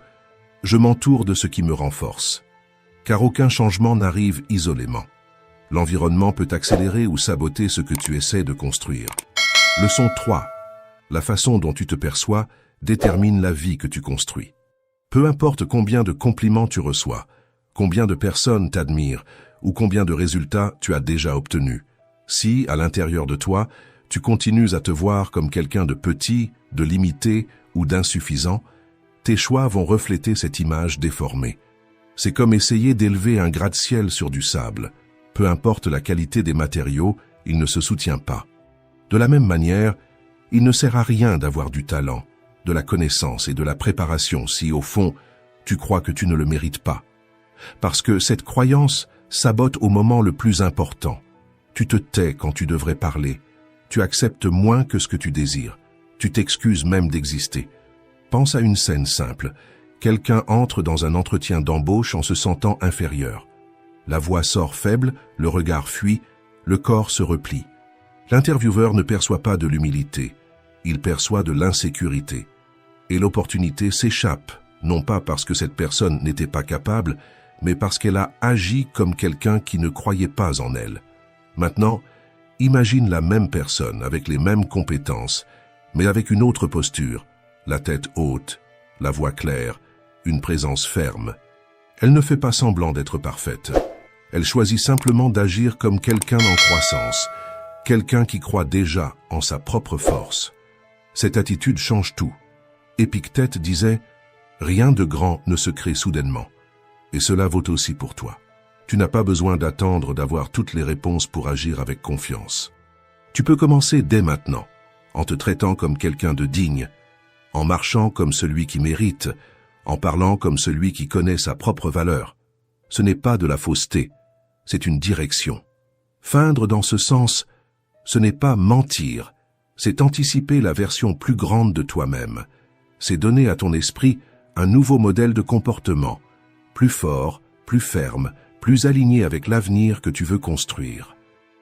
je m'entoure de ce qui me renforce. Car aucun changement n'arrive isolément. L'environnement peut accélérer ou saboter ce que tu essaies de construire. Leçon 3. La façon dont tu te perçois détermine la vie que tu construis. Peu importe combien de compliments tu reçois, combien de personnes t'admirent ou combien de résultats tu as déjà obtenus. Si, à l'intérieur de toi, tu continues à te voir comme quelqu'un de petit, de limité ou d'insuffisant, tes choix vont refléter cette image déformée. C'est comme essayer d'élever un gratte-ciel sur du sable. Peu importe la qualité des matériaux, il ne se soutient pas. De la même manière, il ne sert à rien d'avoir du talent, de la connaissance et de la préparation si, au fond, tu crois que tu ne le mérites pas. Parce que cette croyance sabote au moment le plus important. Tu te tais quand tu devrais parler. Tu acceptes moins que ce que tu désires. Tu t'excuses même d'exister. Pense à une scène simple. Quelqu'un entre dans un entretien d'embauche en se sentant inférieur. La voix sort faible, le regard fuit, le corps se replie. L'intervieweur ne perçoit pas de l'humilité, il perçoit de l'insécurité. Et l'opportunité s'échappe, non pas parce que cette personne n'était pas capable, mais parce qu'elle a agi comme quelqu'un qui ne croyait pas en elle. Maintenant, imagine la même personne avec les mêmes compétences, mais avec une autre posture, la tête haute, la voix claire, une présence ferme. Elle ne fait pas semblant d'être parfaite. Elle choisit simplement d'agir comme quelqu'un en croissance, quelqu'un qui croit déjà en sa propre force. Cette attitude change tout. Épictète disait « Rien de grand ne se crée soudainement ». Et cela vaut aussi pour toi. Tu n'as pas besoin d'attendre d'avoir toutes les réponses pour agir avec confiance. Tu peux commencer dès maintenant, en te traitant comme quelqu'un de digne, en marchant comme celui qui mérite, en parlant comme celui qui connaît sa propre valeur. Ce n'est pas de la fausseté, c'est une direction. Feindre dans ce sens, ce n'est pas mentir, c'est anticiper la version plus grande de toi-même. C'est donner à ton esprit un nouveau modèle de comportement, plus fort, plus ferme, plus aligné avec l'avenir que tu veux construire.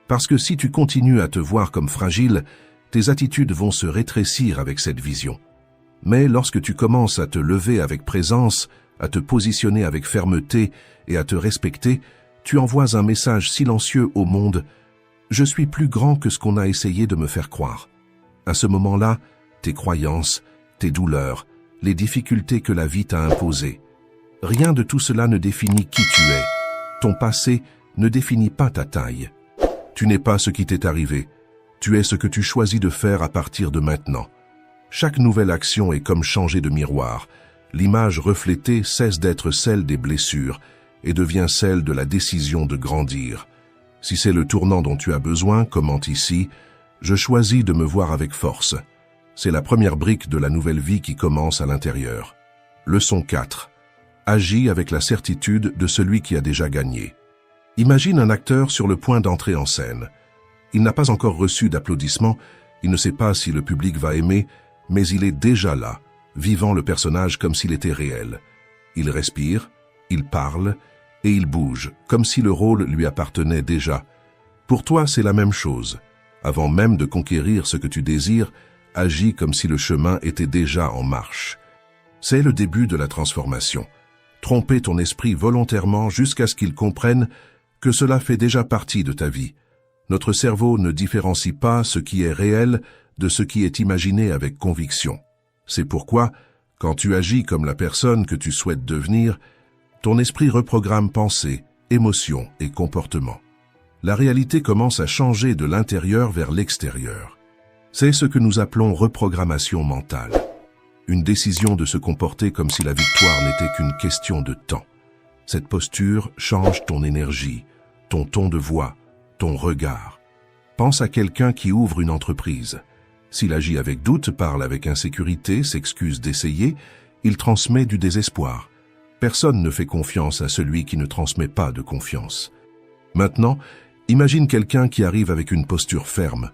Parce que si tu continues à te voir comme fragile, tes attitudes vont se rétrécir avec cette vision. Mais lorsque tu commences à te lever avec présence, à te positionner avec fermeté et à te respecter, tu envoies un message silencieux au monde « Je suis plus grand que ce qu'on a essayé de me faire croire ». À ce moment-là, tes croyances, tes douleurs, les difficultés que la vie t'a imposées, rien de tout cela ne définit qui tu es. Ton passé ne définit pas ta taille. Tu n'es pas ce qui t'est arrivé. Tu es ce que tu choisis de faire à partir de maintenant. Chaque nouvelle action est comme changer de miroir. L'image reflétée cesse d'être celle des blessures et devient celle de la décision de grandir. Si c'est le tournant dont tu as besoin, commente ici, je choisis de me voir avec force. C'est la première brique de la nouvelle vie qui commence à l'intérieur. Leçon 4. Agis avec la certitude de celui qui a déjà gagné. Imagine un acteur sur le point d'entrer en scène. Il n'a pas encore reçu d'applaudissements, il ne sait pas si le public va aimer, mais il est déjà là, vivant le personnage comme s'il était réel. Il respire, il parle et il bouge, comme si le rôle lui appartenait déjà. Pour toi, c'est la même chose. Avant même de conquérir ce que tu désires, agis comme si le chemin était déjà en marche. C'est le début de la transformation. Tromper ton esprit volontairement jusqu'à ce qu'il comprenne que cela fait déjà partie de ta vie. Notre cerveau ne différencie pas ce qui est réel de ce qui est imaginé avec conviction. C'est pourquoi, quand tu agis comme la personne que tu souhaites devenir, ton esprit reprogramme pensée, émotions et comportements. La réalité commence à changer de l'intérieur vers l'extérieur. C'est ce que nous appelons reprogrammation mentale. Une décision de se comporter comme si la victoire n'était qu'une question de temps. Cette posture change ton énergie, ton ton de voix, ton regard. Pense à quelqu'un qui ouvre une entreprise. S'il agit avec doute, parle avec insécurité, s'excuse d'essayer, il transmet du désespoir. Personne ne fait confiance à celui qui ne transmet pas de confiance. Maintenant, imagine quelqu'un qui arrive avec une posture ferme,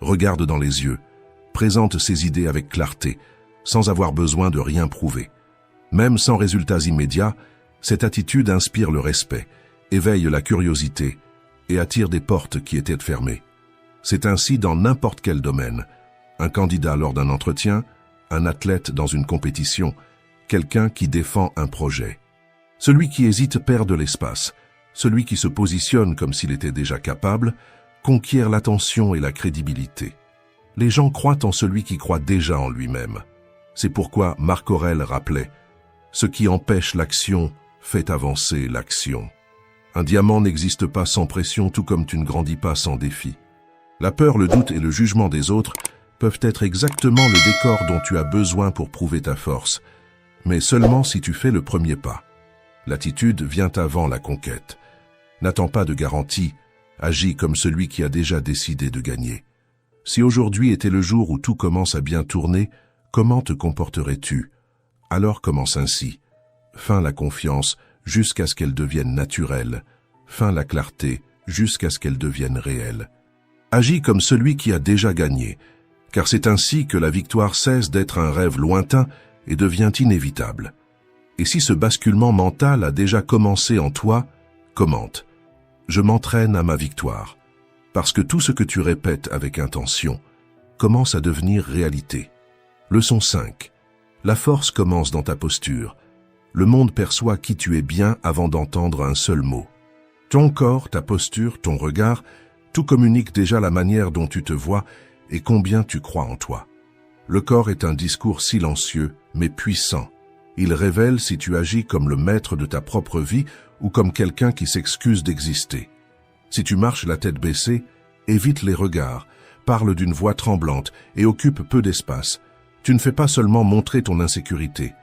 regarde dans les yeux, présente ses idées avec clarté, sans avoir besoin de rien prouver. Même sans résultats immédiats, cette attitude inspire le respect, éveille la curiosité et attire des portes qui étaient fermées. C'est ainsi dans n'importe quel domaine. Un candidat lors d'un entretien, un athlète dans une compétition, quelqu'un qui défend un projet. Celui qui hésite perd de l'espace. Celui qui se positionne comme s'il était déjà capable conquiert l'attention et la crédibilité. Les gens croient en celui qui croit déjà en lui-même. C'est pourquoi Marc Aurèle rappelait « Ce qui empêche l'action fait avancer l'action ». Un diamant n'existe pas sans pression, tout comme tu ne grandis pas sans défi. La peur, le doute et le jugement des autres peuvent être exactement le décor dont tu as besoin pour prouver ta force, mais seulement si tu fais le premier pas. L'attitude vient avant la conquête. N'attends pas de garantie, agis comme celui qui a déjà décidé de gagner. Si aujourd'hui était le jour où tout commence à bien tourner, comment te comporterais-tu? Alors commence ainsi. Fin la confiance jusqu'à ce qu'elle devienne naturelle. Fin la clarté jusqu'à ce qu'elle devienne réelle. Agis comme celui qui a déjà gagné, car c'est ainsi que la victoire cesse d'être un rêve lointain et devient inévitable. Et si ce basculement mental a déjà commencé en toi, commente. Je m'entraîne à ma victoire, parce que tout ce que tu répètes avec intention commence à devenir réalité. Leçon 5. La force commence dans ta posture. Le monde perçoit qui tu es bien avant d'entendre un seul mot. Ton corps, ta posture, ton regard, tout communique déjà la manière dont tu te vois et combien tu crois en toi. Le corps est un discours silencieux, mais puissant. Il révèle si tu agis comme le maître de ta propre vie ou comme quelqu'un qui s'excuse d'exister. Si tu marches la tête baissée, évite les regards, parle d'une voix tremblante et occupe peu d'espace. Tu ne fais pas seulement montrer ton insécurité,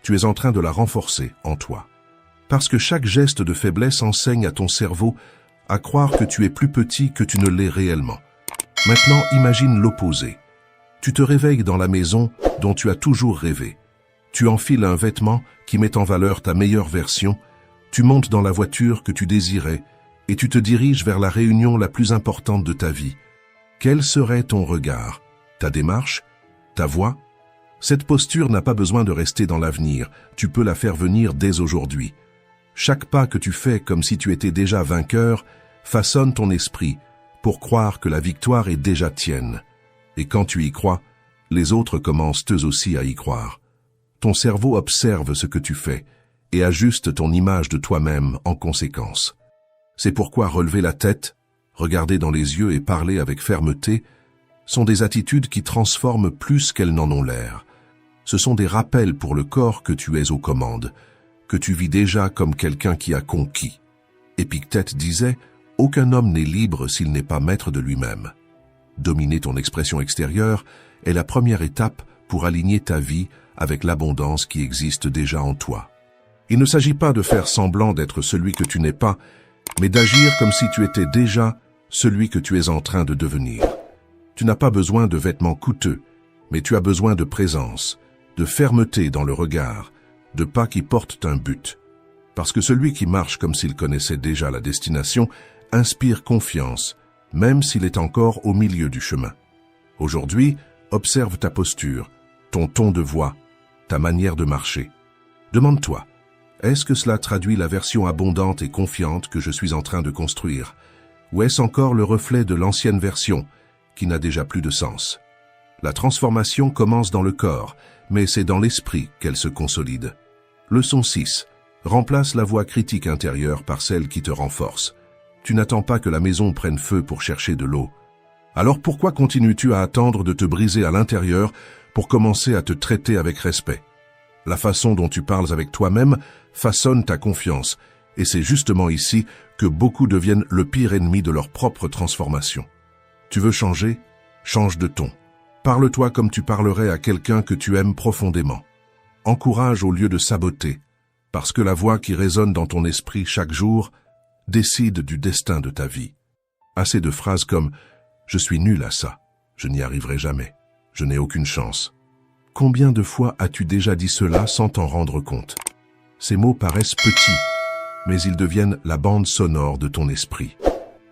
tu es en train de la renforcer en toi. Parce que chaque geste de faiblesse enseigne à ton cerveau à croire que tu es plus petit que tu ne l'es réellement. Maintenant, imagine l'opposé. Tu te réveilles dans la maison dont tu as toujours rêvé. Tu enfiles un vêtement qui met en valeur ta meilleure version, tu montes dans la voiture que tu désirais et tu te diriges vers la réunion la plus importante de ta vie. Quel serait ton regard, ta démarche, ta voix? Cette posture n'a pas besoin de rester dans l'avenir, tu peux la faire venir dès aujourd'hui. Chaque pas que tu fais comme si tu étais déjà vainqueur façonne ton esprit pour croire que la victoire est déjà tienne. Et quand tu y crois, les autres commencent eux aussi à y croire. Ton cerveau observe ce que tu fais et ajuste ton image de toi-même en conséquence. C'est pourquoi relever la tête, regarder dans les yeux et parler avec fermeté sont des attitudes qui transforment plus qu'elles n'en ont l'air. Ce sont des rappels pour le corps que tu es aux commandes, que tu vis déjà comme quelqu'un qui a conquis. Épictète disait « Aucun homme n'est libre s'il n'est pas maître de lui-même ». Dominer ton expression extérieure est la première étape pour aligner ta vie avec l'abondance qui existe déjà en toi. Il ne s'agit pas de faire semblant d'être celui que tu n'es pas, mais d'agir comme si tu étais déjà celui que tu es en train de devenir. Tu n'as pas besoin de vêtements coûteux, mais tu as besoin de présence, de fermeté dans le regard, de pas qui portent un but. Parce que celui qui marche comme s'il connaissait déjà la destination inspire confiance, même s'il est encore au milieu du chemin. Aujourd'hui, observe ta posture, ton ton de voix, ta manière de marcher. Demande-toi, Est-ce que cela traduit la version abondante et confiante que je suis en train de construire? Ou est-ce encore le reflet de l'ancienne version, qui n'a déjà plus de sens? La transformation commence dans le corps, mais c'est dans l'esprit qu'elle se consolide. Leçon 6. Remplace la voix critique intérieure par celle qui te renforce. Tu n'attends pas que la maison prenne feu pour chercher de l'eau. Alors pourquoi continues-tu à attendre de te briser à l'intérieur pour commencer à te traiter avec respect? La façon dont tu parles avec toi-même façonne ta confiance, et c'est justement ici que beaucoup deviennent le pire ennemi de leur propre transformation. Tu veux changer? Change de ton. Parle-toi comme tu parlerais à quelqu'un que tu aimes profondément. Encourage au lieu de saboter, parce que la voix qui résonne dans ton esprit chaque jour décide du destin de ta vie. Assez de phrases comme « Je suis nul à ça, je n'y arriverai jamais, je n'ai aucune chance ». Combien de fois as-tu déjà dit cela sans t'en rendre compte? Ces mots paraissent petits, mais ils deviennent la bande sonore de ton esprit.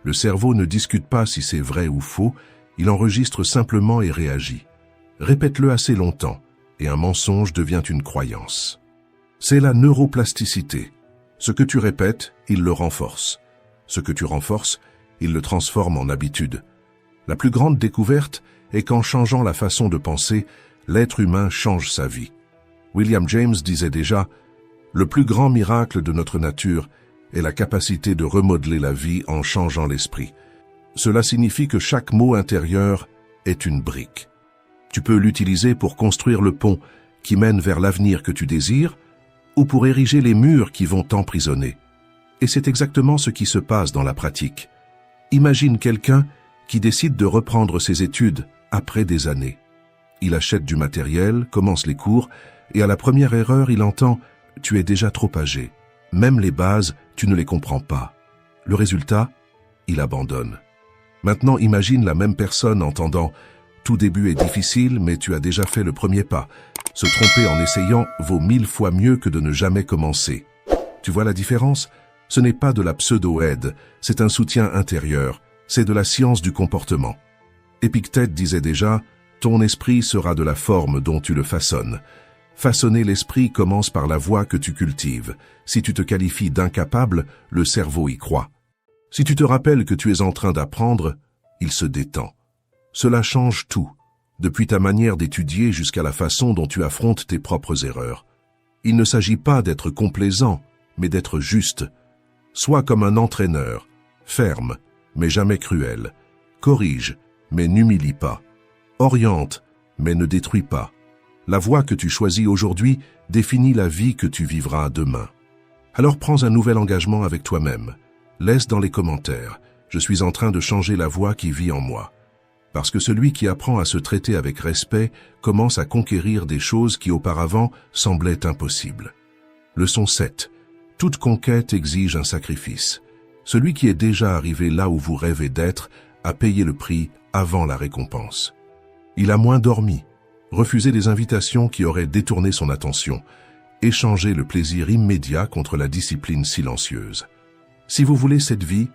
Le cerveau ne discute pas si c'est vrai ou faux, il enregistre simplement et réagit. Répète-le assez longtemps, et un mensonge devient une croyance. C'est la neuroplasticité. Ce que tu répètes, il le renforce. Ce que tu renforces, il le transforme en habitude. La plus grande découverte est qu'en changeant la façon de penser, l'être humain change sa vie. William James disait déjà « Le plus grand miracle de notre nature est la capacité de remodeler la vie en changeant l'esprit. » Cela signifie que chaque mot intérieur est une brique. Tu peux l'utiliser pour construire le pont qui mène vers l'avenir que tu désires ou pour ériger les murs qui vont t'emprisonner. Et c'est exactement ce qui se passe dans la pratique. Imagine quelqu'un qui décide de reprendre ses études après des années. Il achète du matériel, commence les cours, et à la première erreur, il entend « Tu es déjà trop âgé. Même les bases, tu ne les comprends pas. » Le résultat, il abandonne. Maintenant, imagine la même personne entendant « Tout début est difficile, mais tu as déjà fait le premier pas. Se tromper en essayant vaut 1000 fois mieux que de ne jamais commencer. » Tu vois la différence? Ce n'est pas de la pseudo-aide, c'est un soutien intérieur, c'est de la science du comportement. Épictète disait déjà « Ton esprit sera de la forme dont tu le façonnes. » Façonner l'esprit commence par la voie que tu cultives. Si tu te qualifies d'incapable, le cerveau y croit. Si tu te rappelles que tu es en train d'apprendre, il se détend. Cela change tout, depuis ta manière d'étudier jusqu'à la façon dont tu affrontes tes propres erreurs. Il ne s'agit pas d'être complaisant, mais d'être juste. Sois comme un entraîneur, ferme, mais jamais cruel. Corrige, mais n'humilie pas. Oriente, mais ne détruis pas. La voie que tu choisis aujourd'hui définit la vie que tu vivras demain. Alors prends un nouvel engagement avec toi-même. Laisse dans les commentaires « Je suis en train de changer la voie qui vit en moi ». Parce que celui qui apprend à se traiter avec respect commence à conquérir des choses qui auparavant semblaient impossibles. Leçon 7. Toute conquête exige un sacrifice. Celui qui est déjà arrivé là où vous rêvez d'être a payé le prix avant la récompense. Il a moins dormi, refusé des invitations qui auraient détourné son attention, échangé le plaisir immédiat contre la discipline silencieuse. Si vous voulez cette vie,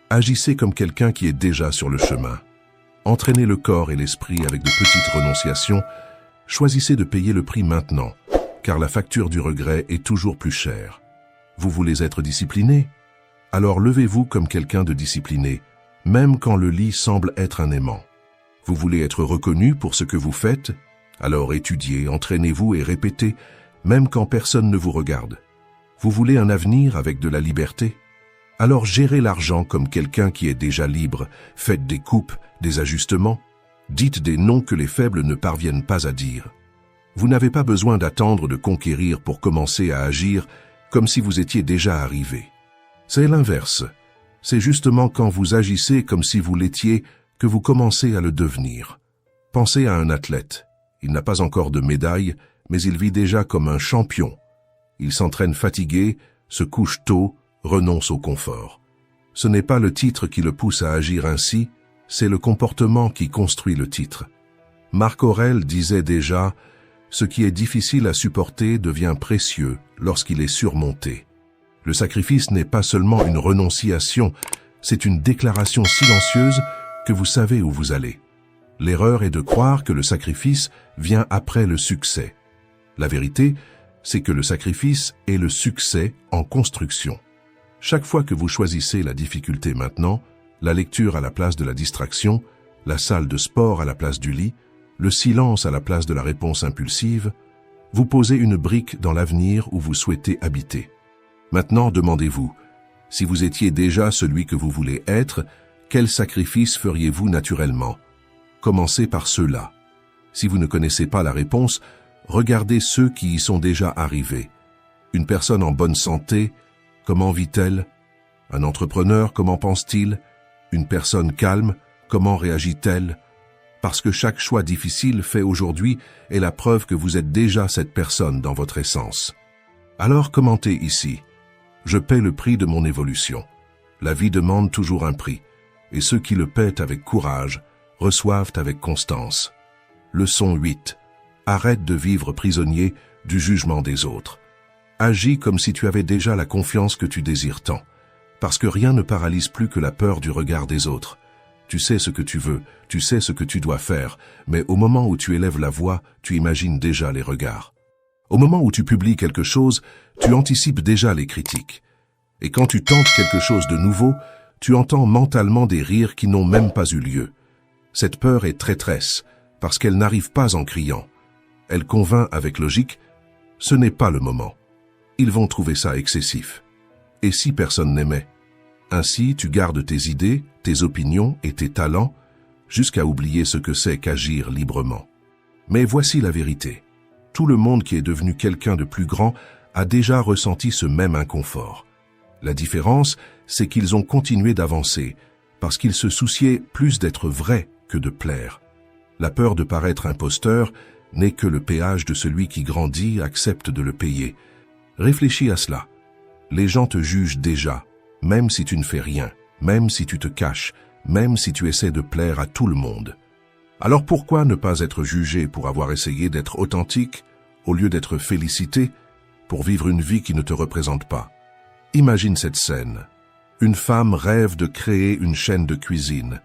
agissez comme quelqu'un qui est déjà sur le chemin. Entraînez le corps et l'esprit avec de petites renonciations. Choisissez de payer le prix maintenant, car la facture du regret est toujours plus chère. Vous voulez être discipliné? Alors levez-vous comme quelqu'un de discipliné, même quand le lit semble être un aimant. Vous voulez être reconnu pour ce que vous faites? Alors étudiez, entraînez-vous et répétez, même quand personne ne vous regarde. Vous voulez un avenir avec de la liberté? Alors gérez l'argent comme quelqu'un qui est déjà libre, faites des coupes, des ajustements, dites des noms que les faibles ne parviennent pas à dire. Vous n'avez pas besoin d'attendre de conquérir pour commencer à agir comme si vous étiez déjà arrivé. C'est l'inverse. C'est justement quand vous agissez comme si vous l'étiez que vous commencez à le devenir. Pensez à un athlète. Il n'a pas encore de médaille, mais il vit déjà comme un champion. Il s'entraîne fatigué, se couche tôt, renonce au confort. Ce n'est pas le titre qui le pousse à agir ainsi, c'est le comportement qui construit le titre. Marc Aurèle disait déjà « Ce qui est difficile à supporter devient précieux lorsqu'il est surmonté ». Le sacrifice n'est pas seulement une renonciation, c'est une déclaration silencieuse que vous savez où vous allez. L'erreur est de croire que le sacrifice vient après le succès. La vérité, c'est que le sacrifice est le succès en construction. Chaque fois que vous choisissez la difficulté maintenant, la lecture à la place de la distraction, la salle de sport à la place du lit, le silence à la place de la réponse impulsive, vous posez une brique dans l'avenir où vous souhaitez habiter. Maintenant, demandez-vous, si vous étiez déjà celui que vous voulez être, quel sacrifice feriez-vous naturellement? Commencez par ceux-là. Si vous ne connaissez pas la réponse, regardez ceux qui y sont déjà arrivés. Une personne en bonne santé, comment vit-elle? Un entrepreneur, comment pense-t-il? Une personne calme, comment réagit-elle? Parce que chaque choix difficile fait aujourd'hui est la preuve que vous êtes déjà cette personne dans votre essence. Alors commentez ici. Je paie le prix de mon évolution. La vie demande toujours un prix, et ceux qui le paient avec courage reçoivent avec constance. Leçon 8. Arrête de vivre prisonnier du jugement des autres. Agis comme si tu avais déjà la confiance que tu désires tant, parce que rien ne paralyse plus que la peur du regard des autres. Tu sais ce que tu veux, tu sais ce que tu dois faire, mais au moment où tu élèves la voix, tu imagines déjà les regards. Au moment où tu publies quelque chose, tu anticipes déjà les critiques. Et quand tu tentes quelque chose de nouveau, tu entends mentalement des rires qui n'ont même pas eu lieu. Cette peur est traîtresse, parce qu'elle n'arrive pas en criant. Elle convainc avec logique, ce n'est pas le moment. Ils vont trouver ça excessif. Et si personne n'aimait? Ainsi, tu gardes tes idées, tes opinions et tes talents, jusqu'à oublier ce que c'est qu'agir librement. Mais voici la vérité. Tout le monde qui est devenu quelqu'un de plus grand a déjà ressenti ce même inconfort. La différence, c'est qu'ils ont continué d'avancer, parce qu'ils se souciaient plus d'être vrais que de plaire. La peur de paraître imposteur n'est que le péage de celui qui grandit, accepte de le payer. Réfléchis à cela. Les gens te jugent déjà, même si tu ne fais rien, même si tu te caches, même si tu essaies de plaire à tout le monde. Alors pourquoi ne pas être jugé pour avoir essayé d'être authentique, au lieu d'être félicité, pour vivre une vie qui ne te représente pas? Imagine cette scène. Une femme rêve de créer une chaîne de cuisine,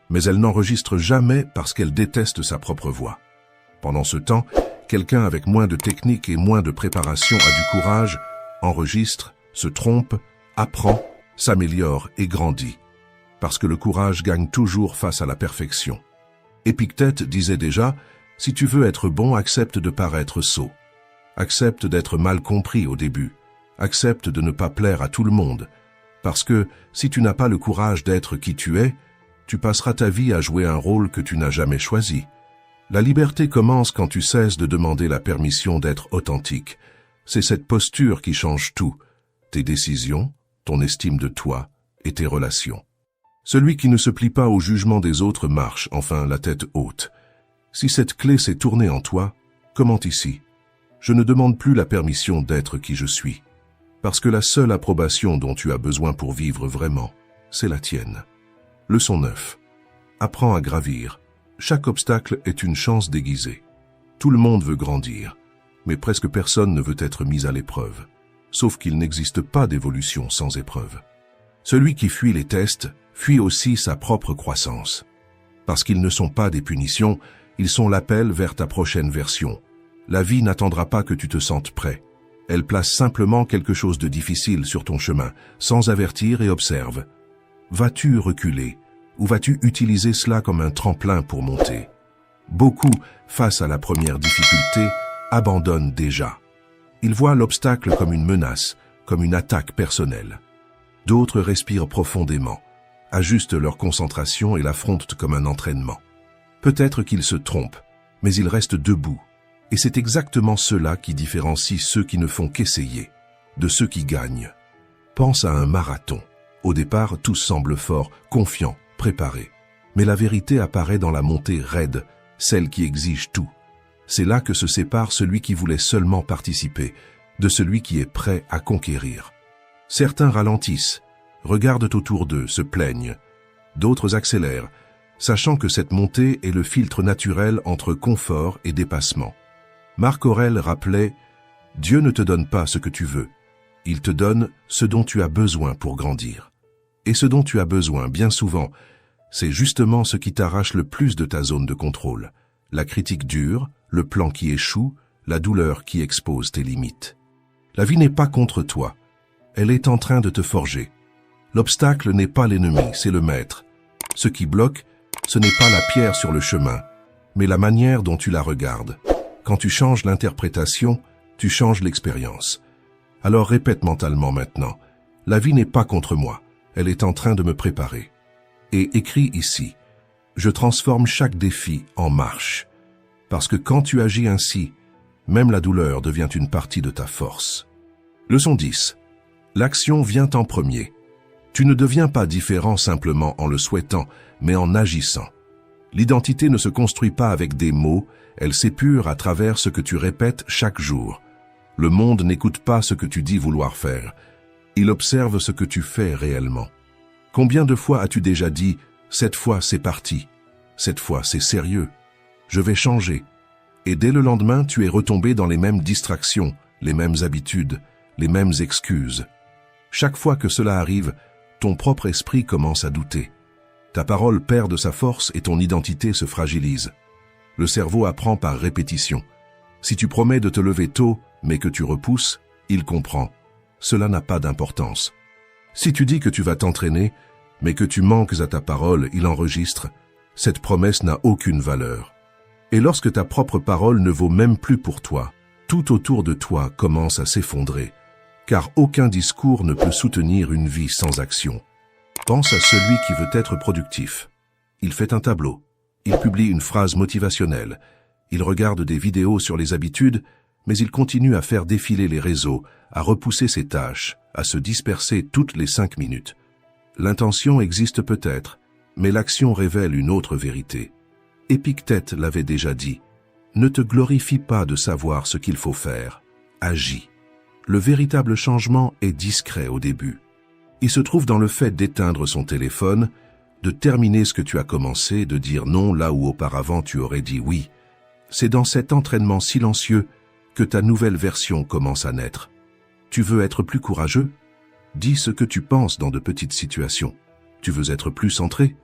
mais elle n'enregistre jamais parce qu'elle déteste sa propre voix. Pendant ce temps, quelqu'un avec moins de technique et moins de préparation a du courage, enregistre, se trompe, apprend, s'améliore et grandit. Parce que le courage gagne toujours face à la perfection. Épictète disait déjà, si tu veux être bon, accepte de paraître sot. Accepte d'être mal compris au début. Accepte de ne pas plaire à tout le monde. Parce que si tu n'as pas le courage d'être qui tu es, tu passeras ta vie à jouer un rôle que tu n'as jamais choisi. La liberté commence quand tu cesses de demander la permission d'être authentique. C'est cette posture qui change tout. Tes décisions, ton estime de toi et tes relations. Celui qui ne se plie pas au jugement des autres marche, enfin, la tête haute. Si cette clé s'est tournée en toi, commente ici. Je ne demande plus la permission d'être qui je suis. Parce que la seule approbation dont tu as besoin pour vivre vraiment, c'est la tienne. Leçon 9. Apprends à gravir. Chaque obstacle est une chance déguisée. Tout le monde veut grandir, mais presque personne ne veut être mis à l'épreuve. Sauf qu'il n'existe pas d'évolution sans épreuve. Celui qui fuit les tests fuit aussi sa propre croissance. Parce qu'ils ne sont pas des punitions, ils sont l'appel vers ta prochaine version. La vie n'attendra pas que tu te sentes prêt. Elle place simplement quelque chose de difficile sur ton chemin, sans avertir et observe. Vas-tu reculer, ou vas-tu utiliser cela comme un tremplin pour monter? Beaucoup, face à la première difficulté, abandonnent déjà. Ils voient l'obstacle comme une menace, comme une attaque personnelle. D'autres respirent profondément, ajustent leur concentration et l'affrontent comme un entraînement. Peut-être qu'ils se trompent, mais ils restent debout. Et c'est exactement cela qui différencie ceux qui ne font qu'essayer, de ceux qui gagnent. Pense à un marathon. Au départ, tous semblent forts, confiants, préparés. Mais la vérité apparaît dans la montée raide, celle qui exige tout. C'est là que se sépare celui qui voulait seulement participer, de celui qui est prêt à conquérir. Certains ralentissent, regardent autour d'eux, se plaignent. D'autres accélèrent, sachant que cette montée est le filtre naturel entre confort et dépassement. Marc Aurèle rappelait « Dieu ne te donne pas ce que tu veux, il te donne ce dont tu as besoin pour grandir. » Et ce dont tu as besoin, bien souvent, c'est justement ce qui t'arrache le plus de ta zone de contrôle. La critique dure, le plan qui échoue, la douleur qui expose tes limites. La vie n'est pas contre toi, elle est en train de te forger. L'obstacle n'est pas l'ennemi, c'est le maître. Ce qui bloque, ce n'est pas la pierre sur le chemin, mais la manière dont tu la regardes. Quand tu changes l'interprétation, tu changes l'expérience. Alors répète mentalement maintenant, la vie n'est pas contre moi, elle est en train de me préparer. Et écris ici, je transforme chaque défi en marche. Parce que quand tu agis ainsi, même la douleur devient une partie de ta force. Leçon 10. L'action vient en premier. Tu ne deviens pas différent simplement en le souhaitant, mais en agissant. L'identité ne se construit pas avec des mots, elle s'épure à travers ce que tu répètes chaque jour. Le monde n'écoute pas ce que tu dis vouloir faire. Il observe ce que tu fais réellement. Combien de fois as-tu déjà dit « cette fois c'est parti, cette fois c'est sérieux, je vais changer ». Et dès le lendemain, tu es retombé dans les mêmes distractions, les mêmes habitudes, les mêmes excuses. Chaque fois que cela arrive, ton propre esprit commence à douter. Ta parole perd de sa force et ton identité se fragilise. Le cerveau apprend par répétition. Si tu promets de te lever tôt, mais que tu repousses, il comprend. Cela n'a pas d'importance. Si tu dis que tu vas t'entraîner, mais que tu manques à ta parole, il enregistre. Cette promesse n'a aucune valeur. Et lorsque ta propre parole ne vaut même plus pour toi, tout autour de toi commence à s'effondrer, car aucun discours ne peut soutenir une vie sans action. Pense à celui qui veut être productif. Il fait un tableau, il publie une phrase motivationnelle, il regarde des vidéos sur les habitudes, mais il continue à faire défiler les réseaux, à repousser ses tâches, à se disperser toutes les 5 minutes. L'intention existe peut-être, mais l'action révèle une autre vérité. Épictète l'avait déjà dit, « Ne te glorifie pas de savoir ce qu'il faut faire, agis ». Le véritable changement est discret au début. Il se trouve dans le fait d'éteindre son téléphone, de terminer ce que tu as commencé, de dire non là où auparavant tu aurais dit oui. C'est dans cet entraînement silencieux que ta nouvelle version commence à naître. Tu veux être plus courageux? Dis ce que tu penses dans de petites situations. Tu veux être plus centré?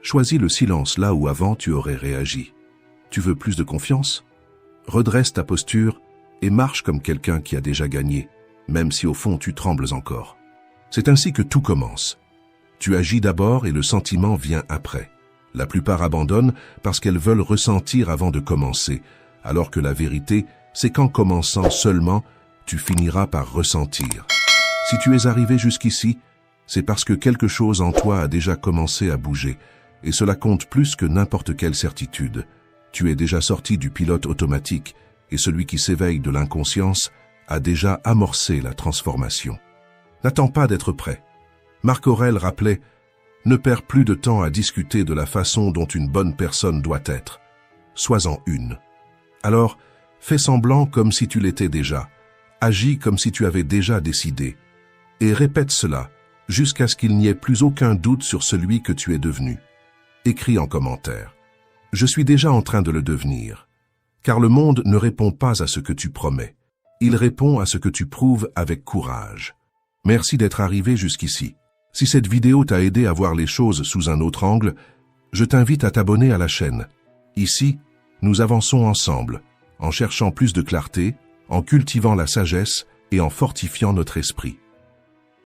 Choisis le silence là où avant tu aurais réagi. Tu veux plus de confiance? Redresse ta posture et marche comme quelqu'un qui a déjà gagné, même si au fond tu trembles encore. C'est ainsi que tout commence. Tu agis d'abord et le sentiment vient après. La plupart abandonnent parce qu'elles veulent ressentir avant de commencer, alors que la vérité, c'est qu'en commençant seulement, tu finiras par ressentir. Si tu es arrivé jusqu'ici, c'est parce que quelque chose en toi a déjà commencé à bouger, et cela compte plus que n'importe quelle certitude. Tu es déjà sorti du pilote automatique, et celui qui s'éveille de l'inconscience a déjà amorcé la transformation. N'attends pas d'être prêt. Marc Aurèle rappelait « Ne perds plus de temps à discuter de la façon dont une bonne personne doit être. Sois-en une. » Alors, fais semblant comme si tu l'étais déjà. Agis comme si tu avais déjà décidé. Et répète cela jusqu'à ce qu'il n'y ait plus aucun doute sur celui que tu es devenu. Écris en commentaire. Je suis déjà en train de le devenir. Car le monde ne répond pas à ce que tu promets. Il répond à ce que tu prouves avec courage. Merci d'être arrivé jusqu'ici. Si cette vidéo t'a aidé à voir les choses sous un autre angle, je t'invite à t'abonner à la chaîne. Ici, nous avançons ensemble, en cherchant plus de clarté, en cultivant la sagesse et en fortifiant notre esprit.